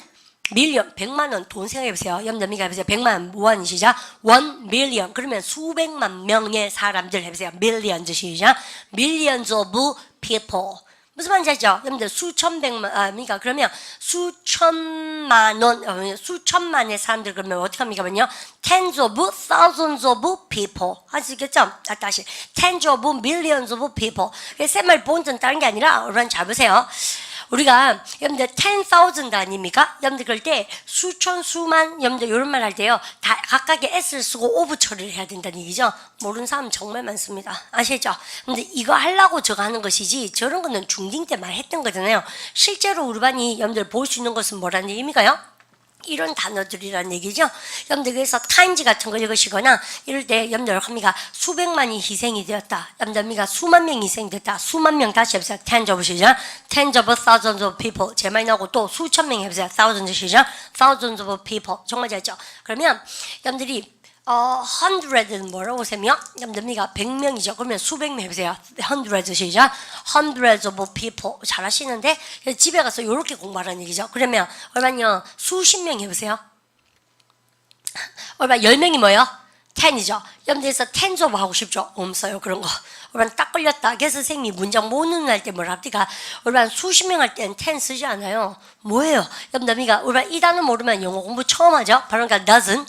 밀리언. 100만 원 돈 생각해보세요. 여러분들 해보세요. 100만 원 시작. 1 밀리언. 그러면 수백만 명의 사람들 해보세요. 밀리언즈 시작. millions of people. 무슨 말인지 알죠? 여러분들 그러니까 그러면 수천만 원, 수천만의 사람들 그러면 어떻게 합니까? 그러면요, tens of thousands of people. 아시겠죠? 다시 tens of millions of people. 쌤말 본전 다른 게 아니라 여러분 잘 보세요. 우리가 여러분들 10,000 아닙니까? 여러분들 그럴 때 수천 수만 여러분들 이런 말 할 때요 다 각각의 s를 쓰고 of 처리를 해야 된다는 얘기죠. 모르는 사람 정말 많습니다. 아시죠? 근데 이거 하려고 저거 하는 것이지 저런 거는 중딩 때 말했던 거잖아요. 실제로 우리 반이 여러분들 볼 수 있는 것은 뭐라는 얘기입니까요? 이런 단어들이란 얘기죠. 여러분들 그래서 타임즈 같은 거 읽으시거나 이럴 때 여러분들 합니까? 수백만이 희생이 되었다. 여러분들 수만 명이 희생됐다. 수만 명 다시 해보세요. tens of 시작. tens of thousands of people. 제 말이 나오고 또 수천 명 해보세요. thousands 시작. thousands of people. 정말 잘죠. 그러면 여러분들이 hundred는 뭐라고 세며? 여러분들 100명이죠. 그러면 수백 명 해보세요. hundred 시작. hundreds of people. 잘하시는데 집에 가서 이렇게 공부하라는 얘기죠. 그러면 얼마요? 수십 명 해보세요. 얼마 10명이 뭐예요? 10이죠. 여러분들에서 tens of 하고 싶죠? 없어요. 그런 거. 얼마 딱 걸렸다. 그래서 선생님이 문장 모으는 할 때 뭐라 합니까? 얼마 수십 명 할 때는 10 쓰지 않아요. 뭐예요? 여러분들 얼마 이 단어 모르면 영어 공부 처음 하죠? 바로 그러니까 dozen.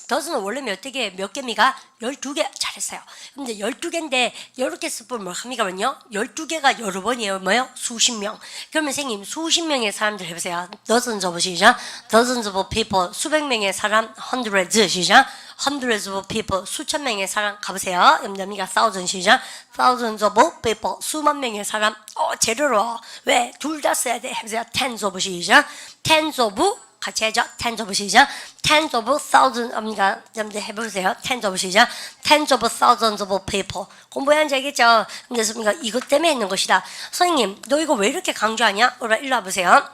dozen은 원래 몇 개입니까? 12개. 잘했어요. 근데 12개인데 이렇게 쓰면 뭐 합니까? 12개가 여러 번이에요. 뭐요? 수십 명. 그러면 선생님 수십 명의 사람들 해보세요. dozens of 시작. dozens of people. 수백 명의 사람. hundreds 시작. hundreds of people. 수천 명의 사람. 가보세요. 여러분들 thousand 시작. thousands of people. 수만 명의 사람. 재료로. 왜? 둘 다 써야 돼. 해보세요. tens of 시작. tens of 같이 해죠. tens of 시작. tens of thousands 여러분들 해보세요. tens of 시작. tens of thousands of people. 공부해야 알겠죠? 그래서 이것 때문에 했는 것이다. 선생님, 너 이거 왜 이렇게 강조하냐? 일로 와보세요.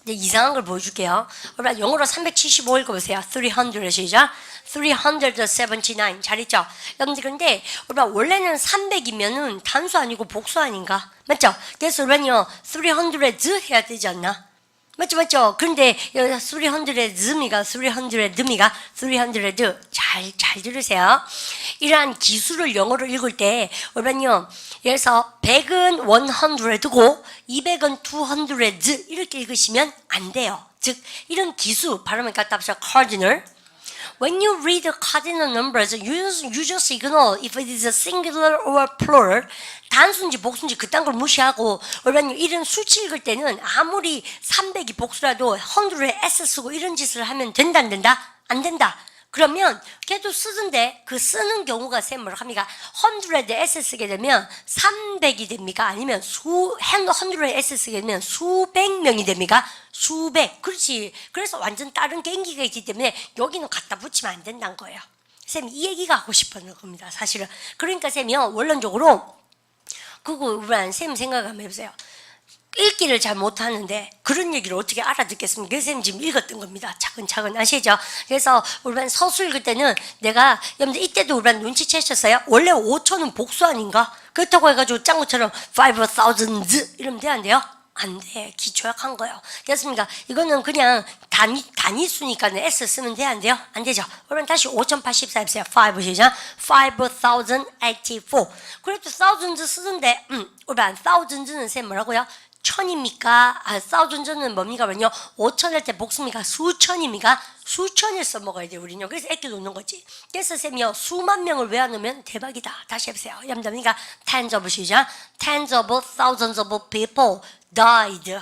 이상한 걸 보여줄게요. 영어로 375 읽어보세요. 300 시작. 379. 잘했죠? 여러분들 근데 원래는 300이면은 단수 아니고 복수 아닌가? 맞죠? 그래서 우리는요 300 해야 되지 않나? 맞죠? 그런데 300미가 300 잘 들으세요. 이러한 기술을 영어로 읽을 때 여러분요 그래서 100은 100고 200은 200 이렇게 읽으시면 안 돼요. 즉 이런 기수 발음을 갖다 합시다. cardinal. when you read the cardinal numbers, you just ignore if it is a singular or plural. 단수인지 복수인지 그딴 걸 무시하고 그러면 이런 수치 읽을 때는 아무리 300이 복수라도 100에 S 쓰고 이런 짓을 하면 된다 안 된다? 안 된다. 그러면 걔도 쓰던데 그 쓰는 경우가 쌤 뭐라 합니까? 100에 S 쓰게 되면 300이 됩니까? 아니면 100에 S 쓰게 되면 수백 명이 됩니까? 수백. 그렇지. 그래서 완전 다른 개인기가 있기 때문에 여기는 갖다 붙이면 안 된다는 거예요. 쌤 이 얘기가 하고 싶었는 겁니다. 사실은. 그러니까 쌤이요 원론적으로 그거 우리 쌤 생각 한번 해보세요. 읽기를 잘 못하는데 그런 얘기를 어떻게 알아듣겠습니까? 그래서 쌤 지금 읽었던 겁니다. 차근차근 아시죠? 그래서 우리 반 서술 읽을 때는 내가 여러분들 이때도 우리 반 눈치채셨어요? 원래 5천은 복수 아닌가? 그렇다고 해가지고 짱구처럼 5,000 이러면 돼야 안 돼요? 안 돼. 기초 약한 거예요. 됐습니까? 이거는 그냥 단위수니까 S 쓰면 돼? 안 돼요? 안 되죠? 그러면 다시 5084 해보세요. 5 시작. 5,084. 그래도 thousands 쓰던데 우리 반 thousands는 쌤 뭐라고요? 천입니까? thousands는 뭡니까? 그러면요 5천 할 때 복수입니까? 수천입니까? 수천을 써먹어야 돼요 우리는요. 그래서 애껴 놓는 거지. 그래서 쌤이요 수만 명을 외워놓으면 대박이다. 다시 해보세요. 여러분들 tens of 시작. tens of thousands of people died.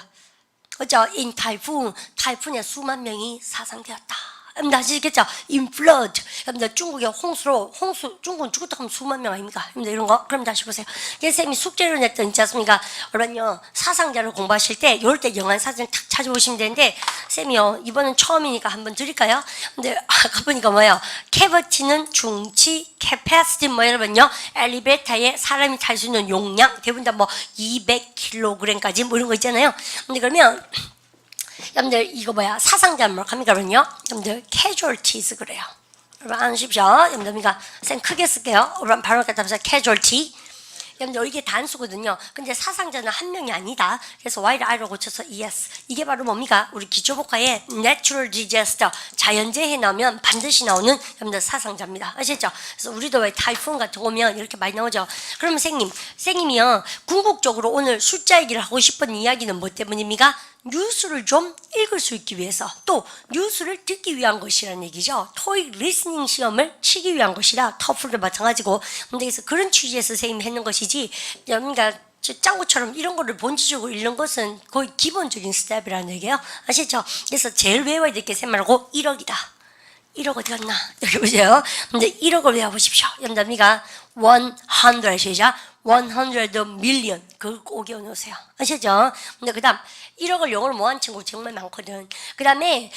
그죠? in typhoon. 타이푼에 수만 명이 사상되었다. 여러분들 아시겠죠? in flood. 여러분들 중국의 중국은 죽었다 하면 수만 명 아닙니까? 여러분들 이런 거? 그럼 다시 보세요. 쌤이 숙제를 냈던 있지 않습니까? 여러분요 사상자를 공부하실 때 이럴 때 영한 사진 탁 찾아보시면 되는데 쌤이요 이번은 처음이니까 한번 드릴까요? 근데 아까 보니까 뭐예요? cavity는 중치, capacity 뭐 여러분요 엘리베이터에 사람이 탈 수 있는 용량 대부분 다 뭐 200kg까지 뭐 이런 거 있잖아요. 근데 그러면 여러분들 이거 뭐야 사상자는 뭐 합니까? 그러면요 여러분들 casualties 그래요. 여러분 아시죠? 여러분들 쌤 크게 쓸게요. 여러분 바로 갖다 보세요. casualty. 여러분들 이게 단수거든요. 근데 사상자는 한 명이 아니다. 그래서 Y를 I로 고쳐서 ES. 이게 바로 뭡니까? 우리 기초복화에 natural disaster 자연재해 나오면 반드시 나오는 여러분들 사상자입니다. 아시죠? 그래서 우리도 왜 타이푼 같은 거 오면 이렇게 많이 나오죠. 그러면 선생님이요 궁극적으로 오늘 숫자 얘기를 하고 싶은 이야기는 뭐 때문입니까? 뉴스를 좀 읽을 수 있기 위해서 또 뉴스를 듣기 위한 것이라는 얘기죠. 토익 리스닝 시험을 치기 위한 것이라 터플도 마찬가지고 근데 그래서 그런 취지에서 선생님이 했는 것이지 그러니까 짱구처럼 이런 거를 본질적으로 읽는 것은 거의 기본적인 스텝이라는 얘기예요. 아시죠? 그래서 제일 외워야 될 게 쌤말고 1억이다. 1억 어디 갔나? 여기 보세요. 근데 1억을 외워보십시오. 여러분들 100 시작. 100 million 그걸 꼭 외워놓으세요. 아시죠? 근데 그 다음 1억을 영어로 못한 친구 정말 많거든. 그 다음에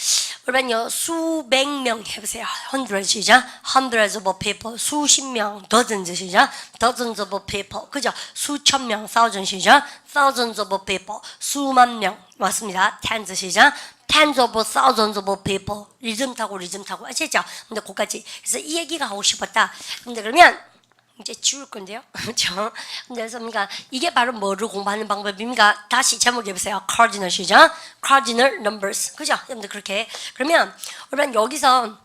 여러분요 수백 명 해보세요. 100 시작. hundreds of people 수십 명 dozens 시작. dozens of people 그죠? 수천 명 thousand 시작. thousands of people 수만 명 맞습니다. tens 시작. tens of thousands of people 리듬 타고 아시죠? 근데 그까지 그래서 이 얘기가 하고 싶었다. 근데 그러면 이제 지울 건데요. 그렇죠? 그래서 이게 바로 뭐를 공부하는 방법입니까? 다시 제목 해보세요. cardinal 시작. cardinal numbers. 그죠? 여러분들 그렇게. 그러면 여러분 여기서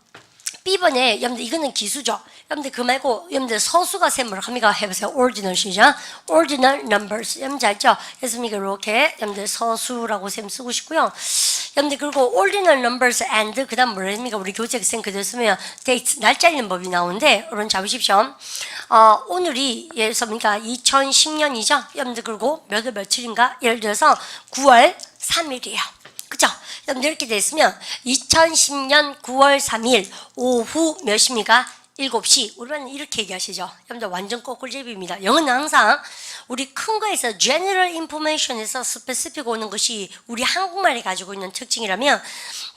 B번에 여러분들 이거는 기수죠. 여러분들 그 말고 여러분들 서수가 쌤 뭐라 합니까? 해보세요. ordinal 시작. ordinal numbers. 여러분들 알죠? 그래서 이렇게 여러분들 서수라고 쌤 쓰고 싶고요. 여러분들 그리고 ordinal numbers and 그 다음 뭐라 합니까? 우리 교재학생 그대로 쓰면 date 날짜 읽는 법이 나오는데 여러분 잡으십시오. 오늘이 예를 들어서 2010년이죠. 여러분들 그리고 몇 월 며칠인가? 예를 들어서 9월 3일이에요. 그죠? 여러분들 이렇게 돼 있으면 2010년 9월 3일 오후 몇 시입니까? 7시. 우리는 이렇게 얘기하시죠. 여러분들 완전 꼬꿀제비입니다. 영어는 항상 우리 큰 거에서 general information에서 specific 오는 것이 우리 한국말이 가지고 있는 특징이라면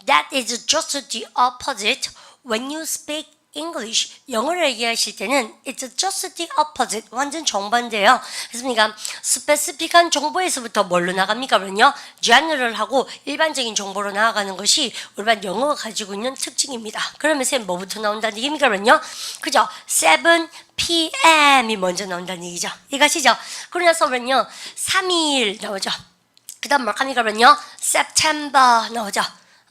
that is just the opposite when you speak English. 영어를 얘기하실 때는 it's just the opposite. 완전 정반대예요. 그래서 스페시픽한 정보에서부터 뭘로 나갑니까? 그러면요. general하고 일반적인 정보로 나아가는 것이 우리반 영어가 가지고 있는 특징입니다. 그러면 쌤 뭐부터 나온다는 얘기입니까? 그러면요. 그죠? 7 p.m.이 먼저 나온다는 얘기죠. 이해가시죠? 그러나서 그러면요. 3일 나오죠. 그 다음 뭐 합니까? 그러면요. September 나오죠.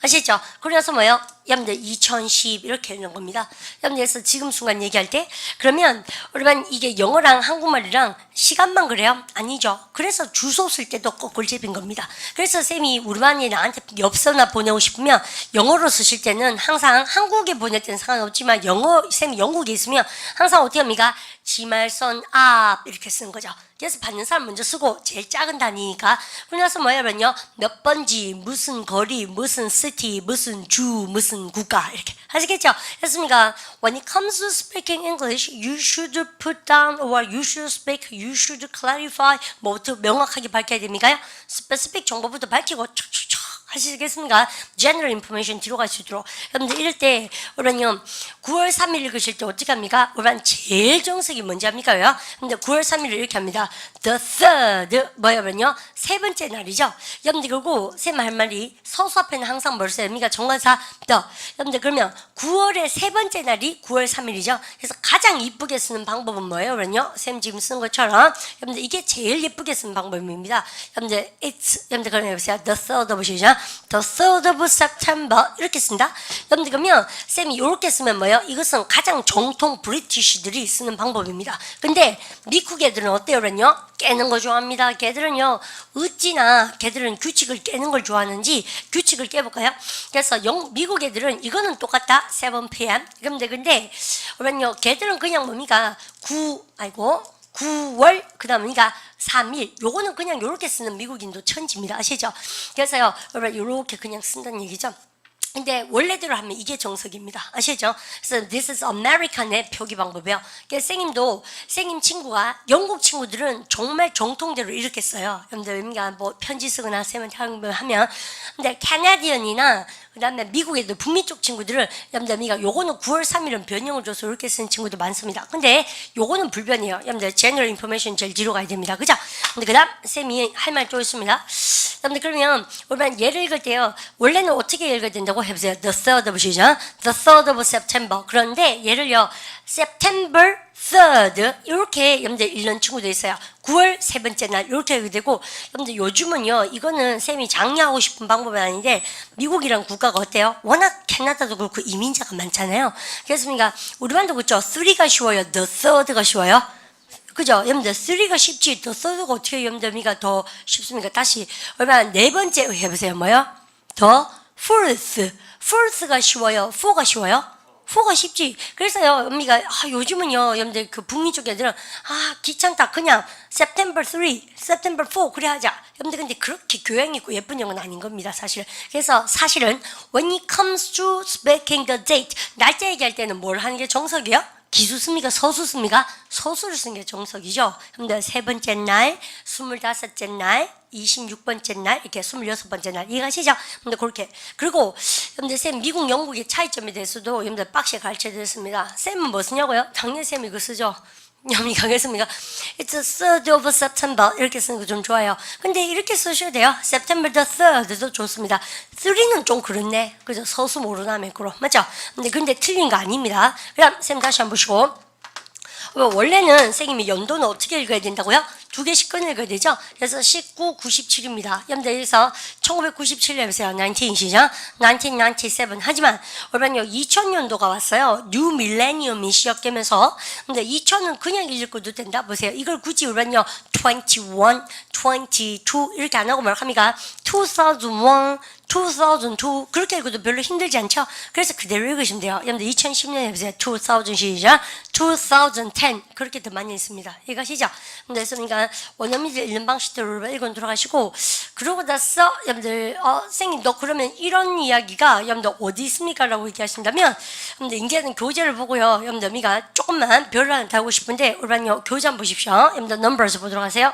아시죠? 그러나서 뭐예요? 여러분들 2010 이렇게 있는 겁니다. 여러분들 지금 순간 얘기할 때 그러면 여러분 이게 영어랑 한국말이랑 시간만 그래요? 아니죠. 그래서 주소 쓸 때도 꼭 골집인 겁니다. 그래서 쌤이 우리만이 나한테 엽서나 보내고 싶으면 영어로 쓰실 때는 항상 한국에 보낼 때는 상관없지만 쌤이 영국에 있으면 항상 어떻게 합니까? 지말선 앞 이렇게 쓰는 거죠. 그래서 받는 사람 먼저 쓰고 제일 작은 단위니까 그래서 뭐냐면요 몇 번지 무슨 거리 무슨 시티 무슨 주 무슨 국가 이렇게 하시겠죠? 했습니까? When it comes to speaking English, you should put down or you should speak, you should clarify 뭐부터 명확하게 밝혀야 됩니까요? specific 정보부터 밝히고 촥촥촥 하시겠습니까? general information 뒤로 갈 수 있도록. 여러분들 이럴 때 그러면 9월 3일 읽으실 때 어떻게 합니까? 그러면 제일 정석이 뭔지 합니까요? 근데 9월 3일을 이렇게 합니다. the third 뭐냐면요 세 번째 날이죠. 여러분들 그리고 쌤 할 말이 서수 앞에는 항상 뭘 써요? 그러니까 정관사 the. 여러분들 그러면 9월의 세 번째 날이 9월 3일이죠. 그래서 가장 이쁘게 쓰는 방법은 뭐예요? 그러면요 쌤 지금 쓴 것처럼 여러분들 이게 제일 예쁘게 쓰는 방법입니다. 여러분들 it's 여러분들 그럼 해보세요. the third 보시죠. The 3rd of September 이렇게 쓴다. 여러분들 그러면 쌤이 이렇게 쓰면 뭐예요? 이것은 가장 정통 브리티시들이 쓰는 방법입니다. 근데 미국 애들은 어때요? 그러면요 깨는 거 좋아합니다. 걔들은요 어찌나 걔들은 규칙을 깨는 걸 좋아하는지 규칙을 깨볼까요? 그래서 미국 애들은 이거는 똑같다. 7 p.m. 근데 그러면요 걔들은 그냥 뭡니까? 9월 그다음 그러니까 3일 요거는 그냥 요렇게 쓰는 미국인도 천지입니다. 아시죠? 그래서요 여러분 요렇게 그냥 쓴다는 얘기죠. 근데 원래대로 하면 이게 정석입니다. 아시죠? 그래서 this is American의 표기 방법이에요. 그래서 쌤님 친구가 영국 친구들은 정말 정통대로 이렇게 써요. 여러분들 뭐 편지 쓰거나 쌤한테 하면 근데 캐나디언이나 그다음에 미국 애들 북미 쪽 친구들은 여러분들 요거는 9월 3일은 변형을 줘서 이렇게 쓰는 친구도 많습니다. 근데 요거는 불변이에요. 여러분들 general information 제일 뒤로 가야 됩니다. 그죠? 근데 그다음 쌤이 할 말 또 있습니다. 여러분들 그러면 우리만 예를 읽을 때요. 원래는 어떻게 읽어야 된다고 해보세요. The 3rd 보시죠. The 3rd of September. 그런데 예를요. September 3rd 이렇게 여러분들 읽는 친구도 있어요. 9월 세 번째 날 이렇게 읽게 되고 여러분들 요즘은요. 이거는 쌤이 장려하고 싶은 방법은 아닌데 미국이란 국가가 어때요? 워낙 캐나다도 그렇고 이민자가 많잖아요. 그래서 우리반도 그렇죠. 3가 쉬워요. The 3rd가 쉬워요. 그죠? 여러분들 3가 쉽지 더 써도 어떻게 여러분들 더 쉽습니까? 다시 얼마나 네 번째 해보세요. 뭐요? 더 fourth가 쉬워요. 4가 쉬워요? 4가 쉽지. 그래서요, 언니가 요즘은요, 여러분들 그 북미 쪽 애들은 귀찮다. 그냥 September 3, September 4 그래 하자. 여러분들 근데 그렇게 교양 있고 예쁜 영어는 아닌 겁니다, 사실. 그래서 사실은 when it comes to speaking the date 날짜 얘기할 때는 뭘 하는 게 정석이에요? 기수 씁니까? 서수 씁니까? 서수를 쓰는 게 정석이죠. 근데 세 번째 날, 25번째 날, 26번째 날, 이렇게 26번째 날. 이해가시죠? 근데 그렇게. 그리고, 여러분들 쌤, 미국, 영국의 차이점에 대해서도 여러분들 빡시게 가르쳐 드렸습니다. 쌤은 뭐 쓰냐고요? 작년 쌤이 그거 쓰죠? 염이 강했습니까? It's the 3rd of September. 이렇게 쓰는 거 좀 좋아요. 근데 이렇게 쓰셔도 돼요. September the 3rd도 좋습니다. 3는 좀 그렇네. 그죠? 서수 모르나 매꾸로. 맞죠? 근데 틀린 거 아닙니다. 그럼 쌤 다시 한번 보시고. 원래는 선생님이 연도는 어떻게 읽어야 된다고요? 두 개씩 끊어야 되죠? 그래서 19, 97입니다. 여러분들 여기서 1997년 보세요. 19 시죠? 1997. 하지만 여러분요 2000년도가 왔어요. 뉴 밀레니엄이 시작되면서 근데 2000은 그냥 읽어도 된다. 보세요. 이걸 굳이 여러분요 21, 22 이렇게 안 하고 뭐라 합니까? 2001, 2002 그렇게 읽어도 별로 힘들지 않죠? 그래서 그대로 읽으시면 돼요. 여러분들 2010년에 보세요. 2000 시작 2010 그렇게 더 많이 있습니다. 이해가시죠? 그래서 그러니까 원어민들 읽는 방식대로 읽어 들어가시고 그러고 나서 여러분들 선생님 너 그러면 이런 이야기가 여러분들 어디 있습니까? 라고 얘기하신다면 여러분들 인제는 교재를 보고요. 여러분들 미가 조금만 별을 하나 달고 싶은데 우리는요 교재 한번 보십시오. 여러분들 넘버스 보도록 하세요.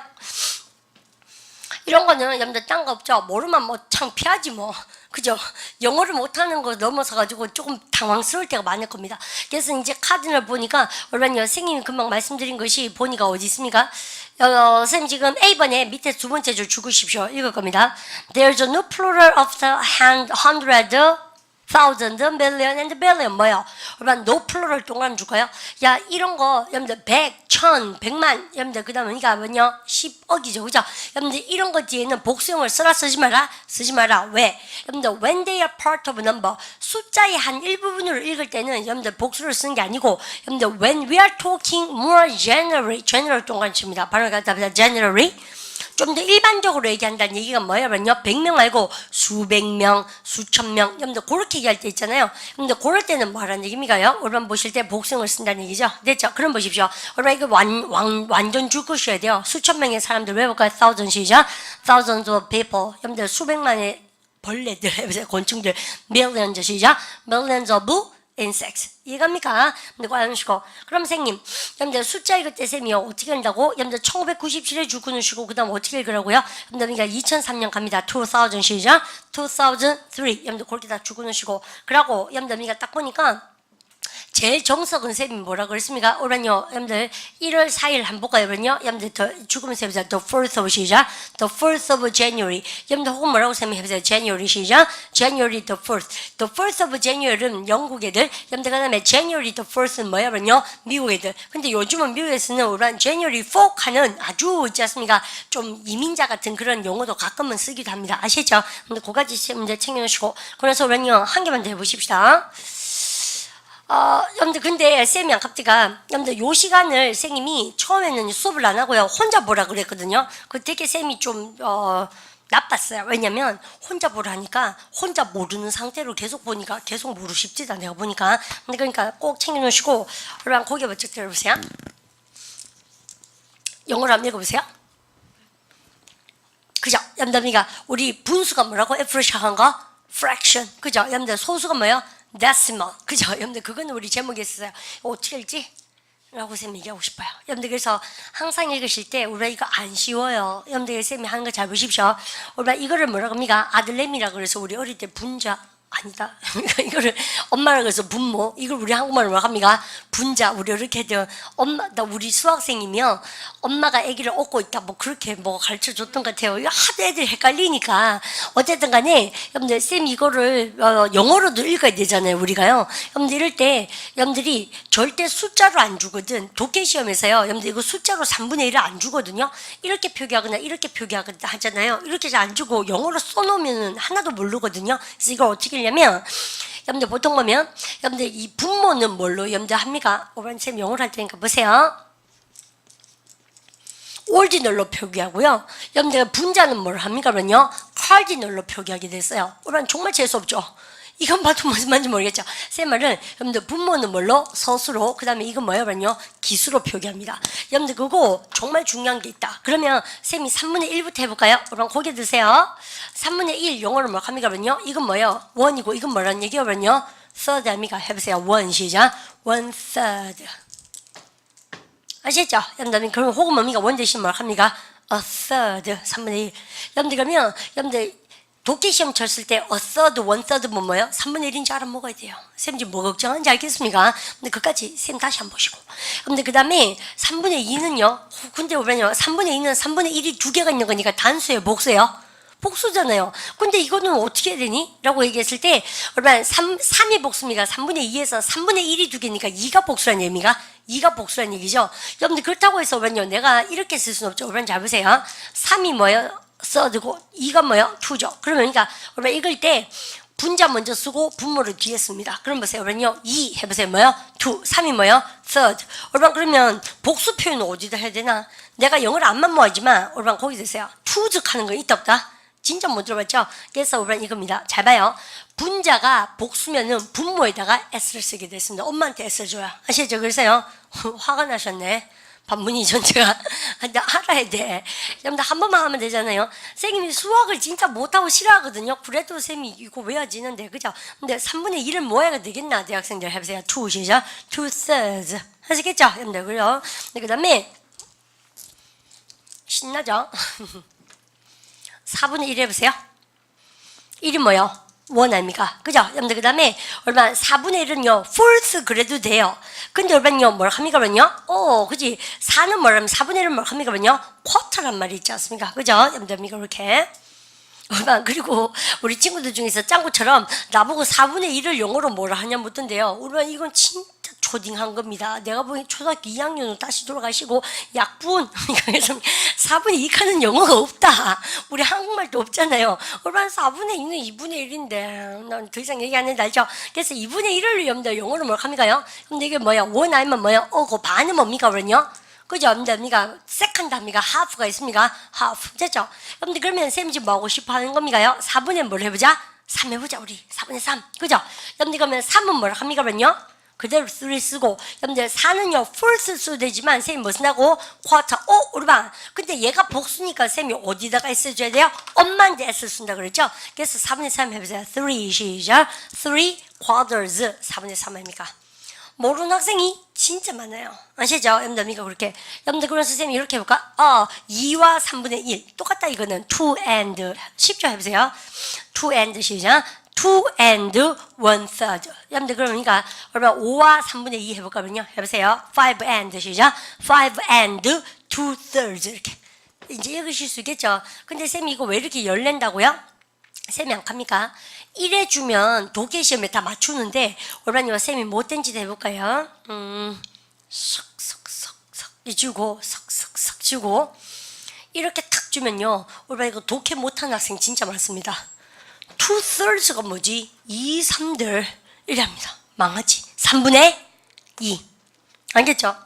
이런 거는 여러분들 딴 거 없죠? 모르면 뭐 창피하지 뭐. 그죠? 영어를 못하는 거 넘어서 가지고 조금 당황스러울 때가 많을 겁니다. 그래서 이제 카드를 보니까 여러분 선생님이 금방 말씀드린 것이 보니까 어디 있습니까? 선생님 지금 A번에 밑에 두 번째 줄 죽으십시오. 읽을 겁니다. There's a new plural of the hundred thousand, million, and billion 뭐요? 여러분 no plural 동그라미 줄까요? 야 이런 거 여러분들 100, 1000, 100만 여러분들 그 다음에 이거 뭐냐? 10억이죠 그죠? 여러분들 이런 거 뒤에는 복수형을 써라 쓰지 마라? 쓰지 마라. 왜? 여러분들 when they are part of a number 숫자의 한 일부분으로 읽을 때는 여러분들 복수를 쓰는 게 아니고 여러분들 when we are talking more generally general 동그라미 칩니다. 바로 갖다 generally 좀 더 일반적으로 얘기한다는 얘기가 뭐냐면요 100명 말고 수백 명, 수천 명 여러분들 그렇게 얘기할 때 있잖아요. 여러분들 그럴 때는 뭐라는 얘기입니까요? 여러분 보실 때 복수형을 쓴다는 얘기죠. 됐죠? 그럼 보십시오. 여러분 이거 완전 줄 것이어야 돼요. 수천 명의 사람들 왜 볼까요? thousands이죠. thousands of people 여러분들 수백만의 벌레들, 곤충들 millions이죠. millions of insects. 이해갑니까? 근데 관하시고 그럼 선생님 여러분들 숫자 읽을 때 쌤이요 어떻게 한다고? 여러분들 1997에 줄 끊으시고 그 다음 어떻게 읽으라고요? 여러분들 그러니까 2003년 갑니다. 2000 시작 2003 여러분들 그렇게 다 줄 끊으시고 그러고 여러분들 그러니까 딱 보니까 제일 정석은 쌤이 뭐라 그랬습니까? 오란요, 여러분들 1월 4일 한번 볼까요? 여러분요, 여러분들 더 죽으면 쌤이 the 4th of 시작, the 4th of January. 여러분들 혹은 뭐라고 쌤이 해보세요? January 시작, January the 4th. The 4th of January는 영국 애들. 여러분들 그다음에 January the 4th는 뭐야? 여러분요, 미국 애들. 근데 요즘은 미국에서는 오란 January 4 하는 아주 있지 않습니까? 좀 이민자 같은 그런 용어도 가끔은 쓰기도 합니다. 아시죠? 근데 그까지 쌤 이제 챙겨놓으시고. 그래서 오란요 한 개만 더 해보십시다. 여러분들 근데 쌤이 아깝디가 여러분들 요 시간을 선생님이 처음에는 수업을 안 하고요 혼자 보라 그랬거든요. 그 되게 쌤이 좀 나빴어요. 왜냐면 혼자 보라 하니까 혼자 모르는 상태로 계속 보니까 계속 모르십니다. 내가 보니까. 근데 그러니까 꼭 챙겨놓으시고 여러분 고개 번쩍 들어보세요. 영어로 한번 읽어보세요. 그죠? 여러분들 우리 분수가 뭐라고? F로 시작한 거? fraction. 그죠? 여러분들 소수가 뭐예요? decimal. 그죠? 여러분들 그거는 우리 제목에 있어요. 어떻게 읽지? 라고 쌤이 얘기하고 싶어요. 여러분들 그래서 항상 읽으실 때 우리가 이거 안 쉬워요. 여러분들 쌤이 하는 거 잘 보십시오. 우리가 이거를 뭐라고 합니까? 아들내미라 그래서 우리 어릴 때 분자 아니다. 이거를 엄마라 그래서 분모. 이걸 우리 한국말로 뭐라고 합니까? 분자. 우리 이렇게 해도 엄마, 나 우리 수학생이면 엄마가 아기를 얻고 있다. 뭐 그렇게 뭐 가르쳐 줬던 것 같아요. 하도 애들 헷갈리니까. 어쨌든 간에 여러분들 쌤 이거를 영어로도 읽어야 되잖아요. 우리가요. 여러분들 이럴 때 여러분들이 절대 숫자로 안 주거든. 독해 시험에서요. 여러분들 이거 숫자로 3분의 1을 안 주거든요. 이렇게 표기하거나 이렇게 표기하거나 하잖아요. 이렇게 잘 안 주고 영어로 써놓으면 하나도 모르거든요. 그래서 이걸 어떻게 하려면 여러분들 보통 보면 여러분들 이 분모는 뭘로 여러분들 합니까? 오란쌤 영어를 할 테니까 보세요. 오리지널로 표기하고요. 여러분들 분자는 뭘 합니까? 그러면요. 카디널로 표기하게 됐어요. 오란 정말 재수없죠? 이건 봐도 무슨 말인지 모르겠죠? 쌤 말은 여러분들 분모는 뭘로? 서수로. 그 다음에 이건 뭐예요? 그러면요. 기수로 표기합니다. 여러분들 그거 정말 중요한 게 있다. 그러면 쌤이 3분의 1부터 해볼까요? 그럼 고개 드세요. 3분의 1 영어로 뭐 합니까? 그러면요. 이건 뭐예요? 1이고 이건 뭐라는 얘기예요? 그러면요. third 합니까? 해보세요. 1 시작. 1/3. 아시겠죠? 여러분들 그러면 혹은 뭡니까? 1 대신 뭘 합니까? a third. 3분의 1. 여러분들 그러면 여러분들 독해 시험 쳤을 때 a third, 1/3 뭐 뭐예요? 3분의 1인지 알아 먹어야 돼요. 쌤 지금 뭐 걱정하는지 알겠습니까? 근데 그까지 쌤 다시 한번 보시고. 근데 그 다음에 3분의 2는요. 근데 왜냐면 3분의 2는 3분의 1이 두 개가 있는 거니까 단수예요, 복수예요? 복수잖아요. 근데 이거는 어떻게 해야 되니? 라고 얘기했을 때 여러분 3이 복수입니다. 3분의 2에서 3분의 1이 두 개니까 2가 복수란 얘기가 2가 복수란 얘기죠. 여러분들 그렇다고 해서 왜냐면 내가 이렇게 쓸 수는 없죠. 여러분 잘 보세요. 3이 뭐예요? 써두고 2가 뭐예요? 2죠. 그러면 그러니까 여러분 읽을 때 분자 먼저 쓰고 분모를 뒤에 씁니다. 그럼 보세요. 여러분요. 2 해보세요. 뭐예요? 2. 3이 뭐예요? third. 여러분 그러면 복수 표현은 어디다 해야 되나? 내가 영어를 안만 모아지만 여러분 거기 드세요. 투즉 하는 거 있다 없다? 진짜 못 들어봤죠? 그래서 여러분 이겁니다. 잘 봐요. 분자가 복수면은 분모에다가 s를 쓰게 됐습니다. 엄마한테 s를 줘요. 아시죠? 그래서요. 화가 나셨네. 반문이 전체가 알아야 돼. 여러분들 한 번만 하면 되잖아요. 선생님이 수학을 진짜 못하고 싫어하거든요. 그래도 쌤이 이거 외워지는데 그죠? 근데 3분의 1을 뭐 해야 되겠나? 대학생들 해보세요. 2 시작. 2/3 하시겠죠? 여러분들 그래요. 그 다음에 신나죠? 4분의 1 해보세요. 1이 뭐요? 1 아닙니까? 그죠? 여러분들 그 다음에 얼마 4분의 1은요 false 그래도 돼요. 근데 여러분요 뭘 합니까? 그러면요 그지? 4는 뭐라면 4분의 1은 뭘 합니까? 그러면요 quarter란 말이 있지 않습니까? 그죠? 여러분들 이렇게 그리고 우리 친구들 중에서 짱구처럼 나보고 4분의 1을 영어로 뭐라 하냐 묻던데요. 우리 이건 진짜 초딩한 겁니다. 내가 보기엔 초등학교 2학년으로 다시 돌아가시고 약분 그래서 4분의 2 칸은 영어가 없다. 우리 한국말도 없잖아요. 우리 4분의 2는 2분의 1인데 난 더 이상 얘기 안 해도 알죠? 그래서 2분의 1을 여러분들 영어로 뭘 합니까요? 근데 이게 뭐야? 원 아니면 뭐야? 그 반은 뭡니까 그러냐? 그죠? 여러분들 세컨드 합니까? 하프가 있습니까? 하프 됐죠? 여러분들 그러면 쌤이 지금 뭐 하고 싶어 하는 겁니까요? 4분의 뭘 해보자? 3 해보자 우리 4분의 3 그죠? 여러분들 그러면 3은 뭘 합니까 그러냐? 그대로 3 쓰고 여러분들 4는요 풀스 써도 되지만 쌤이 뭐 쓴다고? 쿼터 우리 봐 근데 얘가 복수니까 쌤이 어디다가 써줘야 돼요? 엄마한테 S 쓴다 그랬죠? 그래서 4분의 3 해보세요 3 시작 3 quarters 4분의 3 아닙니까? 모르는 학생이 진짜 많아요. 아시죠? 여러분들 그렇게 여러분들 그래서 쌤이 이렇게 해볼까? 2와 3분의 1 똑같다 이거는 2 and 쉽죠? 해보세요 2 and 시작 2 and 1/3 여러분들 그러니까 5와 3분의 2 해볼까 그러면요 해보세요 5 and 시작 5 and 2/3 이렇게 이제 읽으실 수 있겠죠? 근데 쌤이 이거 왜 이렇게 열낸다고요? 쌤이 안 합니까? 1 주면 독해 시험에 다 맞추는데 올바니와 쌤이 못된 짓 해볼까요? 석석석석 주고 석석석 주고 이렇게 탁 주면요 올바니 이거 독해 못하는 학생 진짜 많습니다. 2/3가 뭐지? 2, 3들 이랍니다. 망하지. 3분의 2 알겠죠?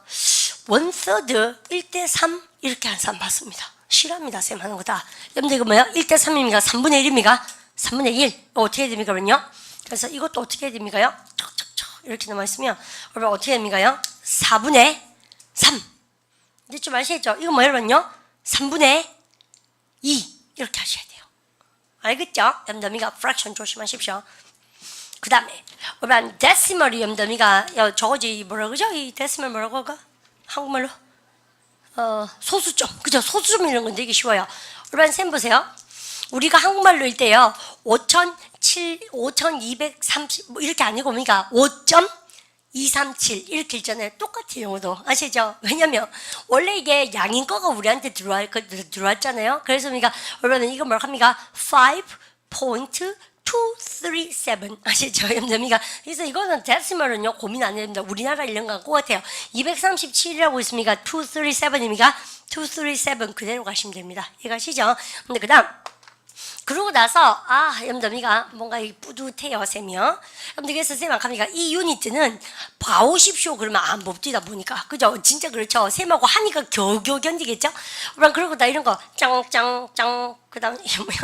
1/3 1대 3 이렇게 한 사람 봤습니다. 싫어합니다. 쌤 하는 거다. 여러분들 이거 뭐야? 1대 3입니까? 3분의 1입니까? 3분의 1 어떻게 됩니까? 그러면요 그래서 이것도 어떻게 됩니까요? 척척척 이렇게 남아있으면 여러분 어떻게 됩니까요? 4분의 3 이제 좀 아시겠죠? 이거 뭐예요 여러분요? 3분의 2 이렇게 하셔야 돼요. 알겠죠? 여러분들 프랙션 조심하십시오. 그 다음에 여러분 데시멀이 여러분들 저거지 뭐라 그러죠? 이 데시멀 뭐라고 할까? 한국말로 소수점 그죠? 소수점 이런 건 되게 쉬워요. 여러분 쌤 보세요. 우리가 한국말로 일 때요 5,230 뭐 이렇게 아니고 그러니까 5.237 이렇게 읽잖아요. 똑같아요 영어도 아시죠? 왜냐면 원래 이게 양인 거가 우리한테 들어왔잖아요. 그래서 그러니까 여러분 이거 뭘 합니까? 5.237 아시죠? 여러분들 그래서 이거는 데시멀은요 고민 안 해야 됩니다. 우리나라 이런 거 같아요. 237이라고 있습니까? 237입니까? 237 그대로 가시면 됩니다. 이해가시죠? 근데 그 다음 그러고 나서 여러분들 뭔가 뿌듯해요 쌤이요. 여러분들 그래서 쌤 아까 이 유니트는 봐오십시오 그러면 안 봅디다 보니까 그죠? 진짜 그렇죠. 쌤하고 하니까 겨우겨우 견디겠죠? 그러고 다 이런 거 짱짱짱 그 다음 뭐야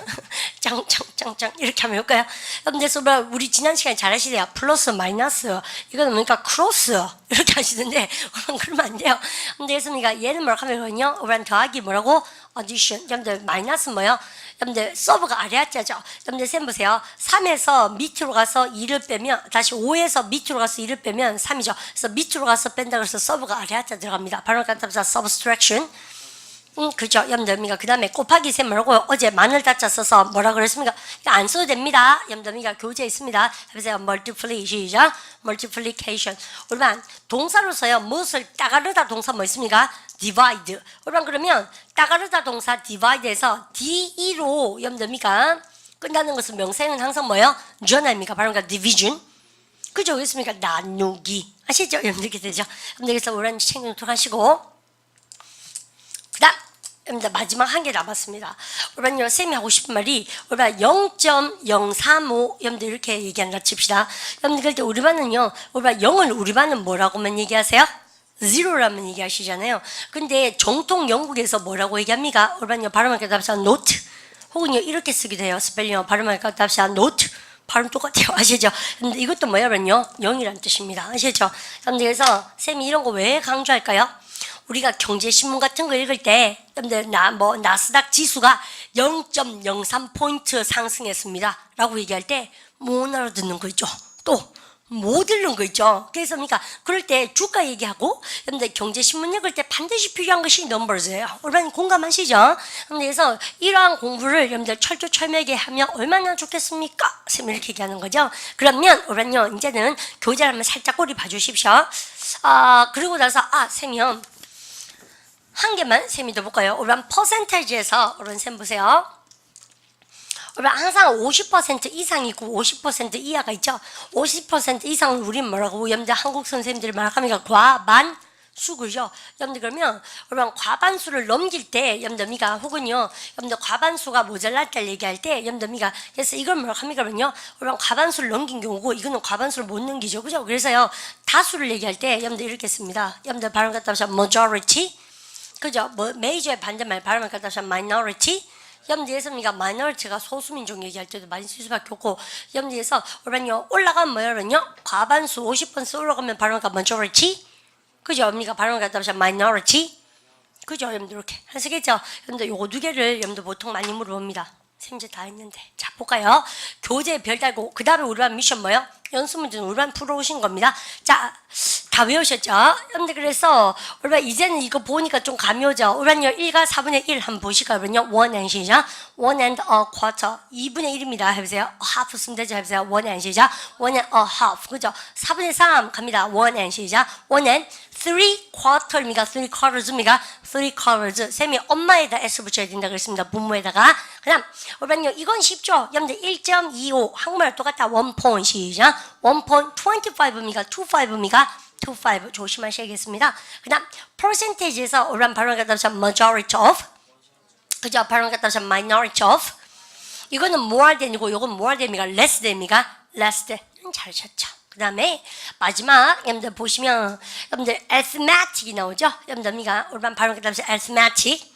짱짱짱짱 이렇게 하면 볼까요? 여러분들 그래서 우리 지난 시간에 잘 하시대요. 플러스 마이너스 이거는 뭐니까 크로스 이렇게 하시던데 그러면 안 돼요. 근데 그래서 얘는 뭐라고 하면요 더하기 뭐라고? 어디션 여러분들 마이너스 뭐요? 여러분들 서브가 아래아자죠. 여러분들 쌤 보세요. 3에서 밑으로 가서 2를 빼면 다시 5에서 밑으로 가서 2를 빼면 3이죠. 그래서 밑으로 가서 뺀다 그래서 서브가 아래아자 들어갑니다. 발음 같아서 subtraction. 그죠. 여러분들 그 다음에 곱하기 쌤 뭐라고 어제 마늘 다짜 써서 뭐라 그랬습니까? 안 써도 됩니다. 여러분들 교재 있습니다. 해보세요. multiply 시작. multiplication. 우리만 동사로서요 무엇을 따가르다 동사 뭐 있습니까? divide. 우리만 그러면 따가르다 동사 divide에서 D-E로 여러분들 끝나는 것은 명사에는 항상 뭐예요? 전화입니까? 바로 division. 그죠? 그렇습니까? 나누기. 아시죠? 여러분들 이렇게 되죠? 여러분들 그래서 우리는 챙겨놓도록 하시고 그 다음 마지막 한 개 남았습니다. 여러분 쌤이 하고 싶은 말이 여러분 0.035 여러분들 이렇게 얘기한다 칩시다. 여러분들 그럴 때 우리 반은요 여러분 0을 우리 반은 뭐라고만 얘기하세요? zero라면 얘기하시잖아요. 근데 정통 영국에서 뭐라고 얘기합니까? 여러분 발음할 때 답사 note 혹은 이렇게 쓰기도 해요. 스펠링 발음할 때 답사 note 발음 똑같아요. 아시죠? 근데 이것도 뭐야 여러분요 0이란 뜻입니다. 아시죠? 그래서 쌤이 이런 거 왜 강조할까요? 우리가 경제신문 같은 거 읽을 때 여러분들 나스닥 지수가 0.03포인트 상승했습니다 라고 얘기할 때 못 알아듣는 거 있죠. 또 못 읽는 거 있죠. 그래서 그럴 때 주가 얘기하고 여러분들 경제신문 읽을 때 반드시 필요한 것이 넘버즈예요. 여러분 공감하시죠? 그래서 이러한 공부를 여러분들 철두철미하게 하면 얼마나 좋겠습니까? 쌤이 이렇게 얘기하는 거죠. 그러면 여러분요 이제는 교재를 한번 살짝 꼬리 봐주십시오. 그리고 나서 쌤이요 한 개만 쌤이 더 볼까요? 우리 퍼센테이지에서 우리 쌤 보세요. 항상 50% 이상 있고 50% 이하가 있죠. 50% 이상은 우린 뭐라고 여러분들 한국 선생님들이 말합니까? 과반수 그죠? 여러분들 그러면 여러분 과반수를 넘길 때 여러분들 미가 혹은요 여러분들 과반수가 모자랄 때 얘기할 때 여러분들 미가 그래서 이걸 뭐라고 합니까? 그러면요 여러분 과반수를 넘긴 경우고 이거는 과반수를 못 넘기죠. 그죠? 그래서요 다수를 얘기할 때 여러분들 이렇게 씁니다. 여러분들 발음 갖다 보시면 majority 그죠? 뭐 메이저의 반대말 발음을 갖다 보시면 minority 염두에서 우리가 마이너리티가 소수민족 얘기할 때도 많이 쓸 수밖에 없고 염두에서 여러분요 올라가면 뭐예요? 여러분요 과반수 50% 올라가면 발음가 majority 그죠? 우리가 발음을 갖다 보시면 minority 그죠? 여러분들 이렇게 하시겠죠? 여러분들 요거 두 개를 여러분들 보통 많이 물어봅니다. 쌤 이제 다 했는데 자 볼까요? 교재 별 달고 그 다음에 우리반 미션 뭐예요? 연습 문제는 우리반 풀어오신 겁니다. 자, 다 외우셨죠? 여러분들 그래서 우리반 이제는 이거 보니까 좀 감이 오죠? 우리반요 1과 4분의 1 한번 보실까요? 그러면요 1 and 시작 1 and a quarter 2분의 1입니다. 해보세요. half 쓰면 되죠? 해보세요. 1 and 시작 1 and a half 그죠? 4분의 3 갑니다. 1 and 시작 1 and 3 quarter입니까? 3 quarters입니까? 3 quarters 쌤이 엄마에다 S 붙여야 된다 그랬습니다. 부모에다가 그 다음 우리반요 이건 쉽죠? 여러분들 1.25 한국말 똑같다 1 point 시작 1.25입니까? 25입니까? 25 조심하셔야겠습니다. 그 다음 percentage에서 우리반 발음 갖다 보시면 majority of 그죠? 발음 갖다 보시면 minority of 이거는 more than이고 이건 more than입니까? less than입니까? less than 잘 쳤죠. 그 다음에 마지막 여러분들 보시면 여러분들 arithmetic이 나오죠? 여러분들 우리가 우리반 발음 갖다 보시면 arithmetic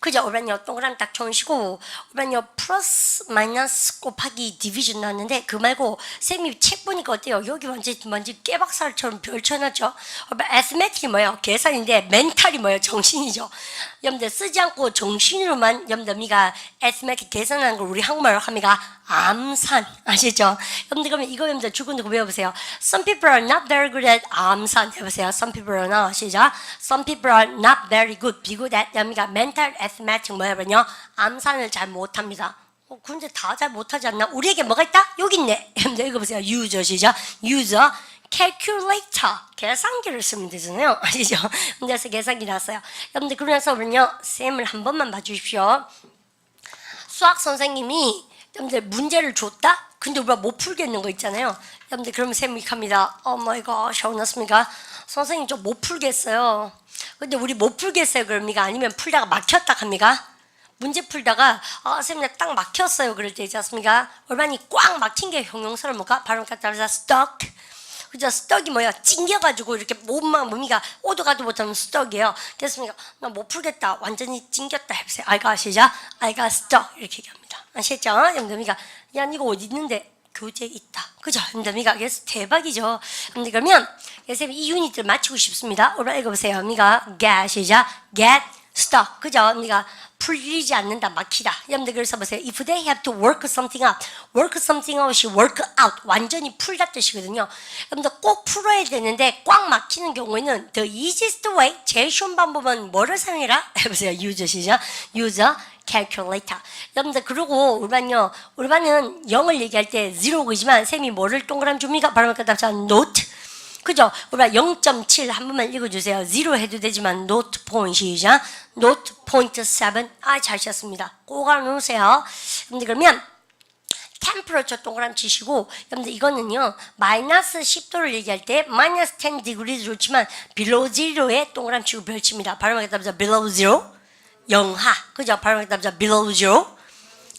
그죠? 오란요 동그라미 딱 쳐주시고 오란요 플러스 마이너스 곱하기 디비전 나왔는데 그 말고 쌤이 책 보니까 어때요? 여기 완전 깨박살처럼 별 쳐놨죠? 애스메틱이 뭐예요? 계산인데 멘탈이 뭐예요? 정신이죠. 여러분들 쓰지 않고 정신으로만 여러분들 미가 애스메틱 계산하는 걸 우리 한국말로 합니다. 암산 아시죠? 여러분들 그러면 이거 여러분들 죽은 거 외워보세요. Some people are not very good at 암산 해보세요. Some people are not 시작. Some people are not very good be good at 여러분가 mental arithmetic 뭐냐면요 암산을 잘 못합니다. 근데 다 잘 못하지 않나? 우리에게 뭐가 있다? 여기 있네. 여러분들 읽어보세요. user 시작. user calculator 계산기를 쓰면 되잖아요. 아시죠? 그래서 계산기 나왔어요. 여러분들 그러면서 우리는요 쌤을 한 번만 봐주십시오. 수학 선생님이 여러분들 문제를 줬다? 근데 우리가 못 풀겠는 거 있잖아요. 여러분들 그러면 쌤이 합니다. Oh my gosh, 어났습니까? 선생님 좀 못 풀겠어요. 근데 우리 못 풀겠어요 그럽니까? 아니면 풀다가 막혔다 합니까? 문제 풀다가 선생님 딱 막혔어요 그럴 때 있지 않습니까? 얼마니 꽉 막힌 게 형용사를 뭐가? 발음 갖다 해서 stuck 그죠? stuck이 뭐야? 찡겨가지고 이렇게 몸이가 오도 가도 못하면 stuck이에요. 됐습니까? 나 못 풀겠다. 완전히 찡겼다 해보세요. I got 시작. I got stuck 이렇게 얘기합니다. 아시겠죠? 여러분들이가 야 이거 어디 있는데? 교재에 있다. 그죠? 여러분들이가 그래서 대박이죠. 여러분들 그러면 선생님 이 유닛을 맞추고 싶습니다. 오늘 읽어보세요. 여러분이가 get 시작. get stuck 그죠? 여러분이가 풀리지 않는다 막히다. 여러분들 그래서 보세요. If they have to work something out, work something out이 work out 완전히 풀다 뜻이거든요. 여러분들 꼭 풀어야 되는데 꽉 막히는 경우에는 the easiest way 제일 쉬운 방법은 뭐를 사용해라? 해보세요. user 시작. user calculator. 여러분들 그리고 우리반은 0을 얘기할 때 0이지만 쌤이 뭐를 동그라미 줍니까? 바로 갖다 note 그죠? 우리가 0.7 한 번만 읽어주세요. 0 해도 되지만 note point 시작. note point 7 잘 쳤습니다. 꼭 알아놓으세요. 여러분들 그러면 temperature 동그라미 치시고 여러분들 이거는요 마이너스 10도를 얘기할 때 마이너스 10 degree도 좋지만 below zero에 동그라미 치고 별칩니다. 발음하겠다 보자 below zero 영하 그죠? 발음하겠다 보자 below zero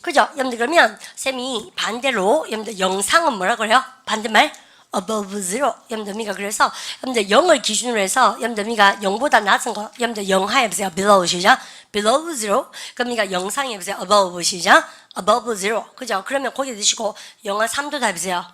그죠? 여러분들 그러면 쌤이 반대로 여러분들 영상은 뭐라 그래요? 반대말 above zero 여러분들 미가 그래서 여러분들 0을 기준으로 해서 여러분들 미가 0보다 낮은 거 여러분들 영하 해보세요. below 시작. below zero 그럼 미가 영상에 해보세요. above 시작. above zero 그죠? 그러면 거기 드시고 영하 3도 다 해보세요.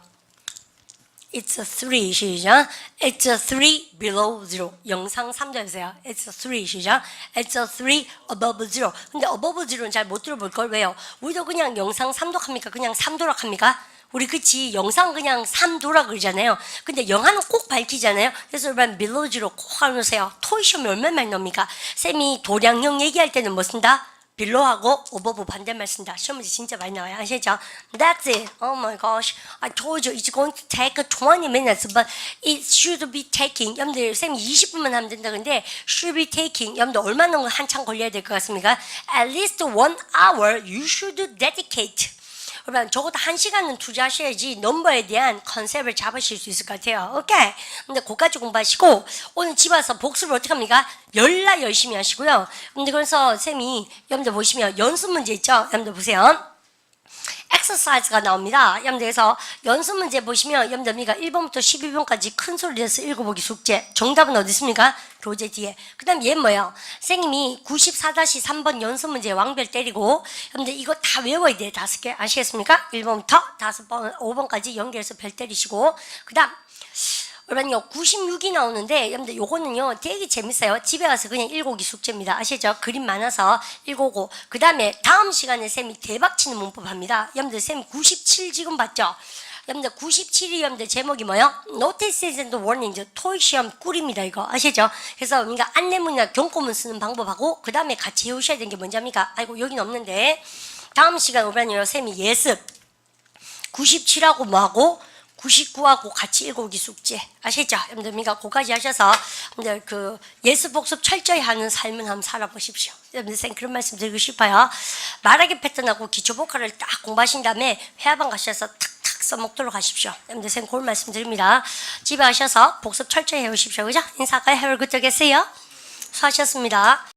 It's 3 시작. It's 3 below zero 영상 3도 해보세요. It's 3 시작. It's 3 above zero 근데 above zero는 잘 못 들어볼 걸 왜요? 우리도 그냥 영상 3도 합니까? 그냥 3도락 합니까? 우리 그치 영상 그냥 3도라 그러잖아요. 근데 영하는 꼭 밝히잖아요. 그래서 여러분 below zero 꼭 알아놓으세요. 토익 시험에 얼마나 많이 나옵니까? 쌤이 도량형 얘기할 때는 뭐 쓴다? below하고 above 반대말 쓴다. 시험 문제 진짜 많이 나와요. 아시죠? That's it. Oh my gosh. I told you it's going to take 20 minutes but it should be taking. 여러분들 쌤이 20분만 하면 된다. 근데 should be taking. 여러분들 얼마나 한참 걸려야 될 것 같습니까? At least 1 hour you should dedicate. 그러면 적어도 1시간은 투자하셔야지 넘버에 대한 컨셉을 잡으실 수 있을 것 같아요. 오케이? 근데 그까지 공부하시고 오늘 집 와서 복습을 어떻게 합니까? 열라 열심히 하시고요. 근데 그래서 쌤이 여러분들 보시면 연습 문제 있죠? 여러분들 보세요. 엑서사이즈가 나옵니다. 여러분들께서 연습 문제 보시면 여러분들 1번부터 12번까지 큰 소리 내서 읽어보기 숙제. 정답은 어디 있습니까? 교재 뒤에. 그 다음 얘 뭐예요? 선생님이 94-3번 연습 문제 왕별 때리고 여러분들 이거 다 외워야 돼요. 5개 아시겠습니까? 1번부터 5번, 5번까지 연결해서 별 때리시고 그 다음 여러분요 96이 나오는데 여러분들 요거는요 되게 재밌어요. 집에 가서 그냥 읽어오기 숙제입니다. 아시죠? 그림 많아서 읽어오고 그 다음에 다음 시간에 쌤이 대박치는 문법 합니다. 여러분들 쌤 97 지금 봤죠? 여러분들 97이 여러분들 제목이 뭐예요? Notices and Warnings 토익 시험 꿀입니다. 이거 아시죠? 그래서 그러니까 안내문이나 경고문 쓰는 방법하고 그 다음에 같이 해오셔야 되는 게 뭔지 압니까? 아이고 여긴 없는데 다음 시간 오면요 쌤이 예습 97하고 뭐하고 99하고 같이 읽어오기 숙제 아시죠? 여러분들 그러니까 그까지 하셔서 여러분들 그 예습 복습 철저히 하는 삶을 한번 살아보십시오. 여러분들 쌤 그런 말씀 드리고 싶어요. 말하기 패턴하고 기초 보컬을 딱 공부하신 다음에 회화방 가셔서 탁탁 써먹도록 하십시오. 여러분들 쌤 그런 말씀 드립니다. 집에 가셔서 복습 철저히 해오십시오. 그죠? 인사할까요? Have a good day. 수고하셨습니다.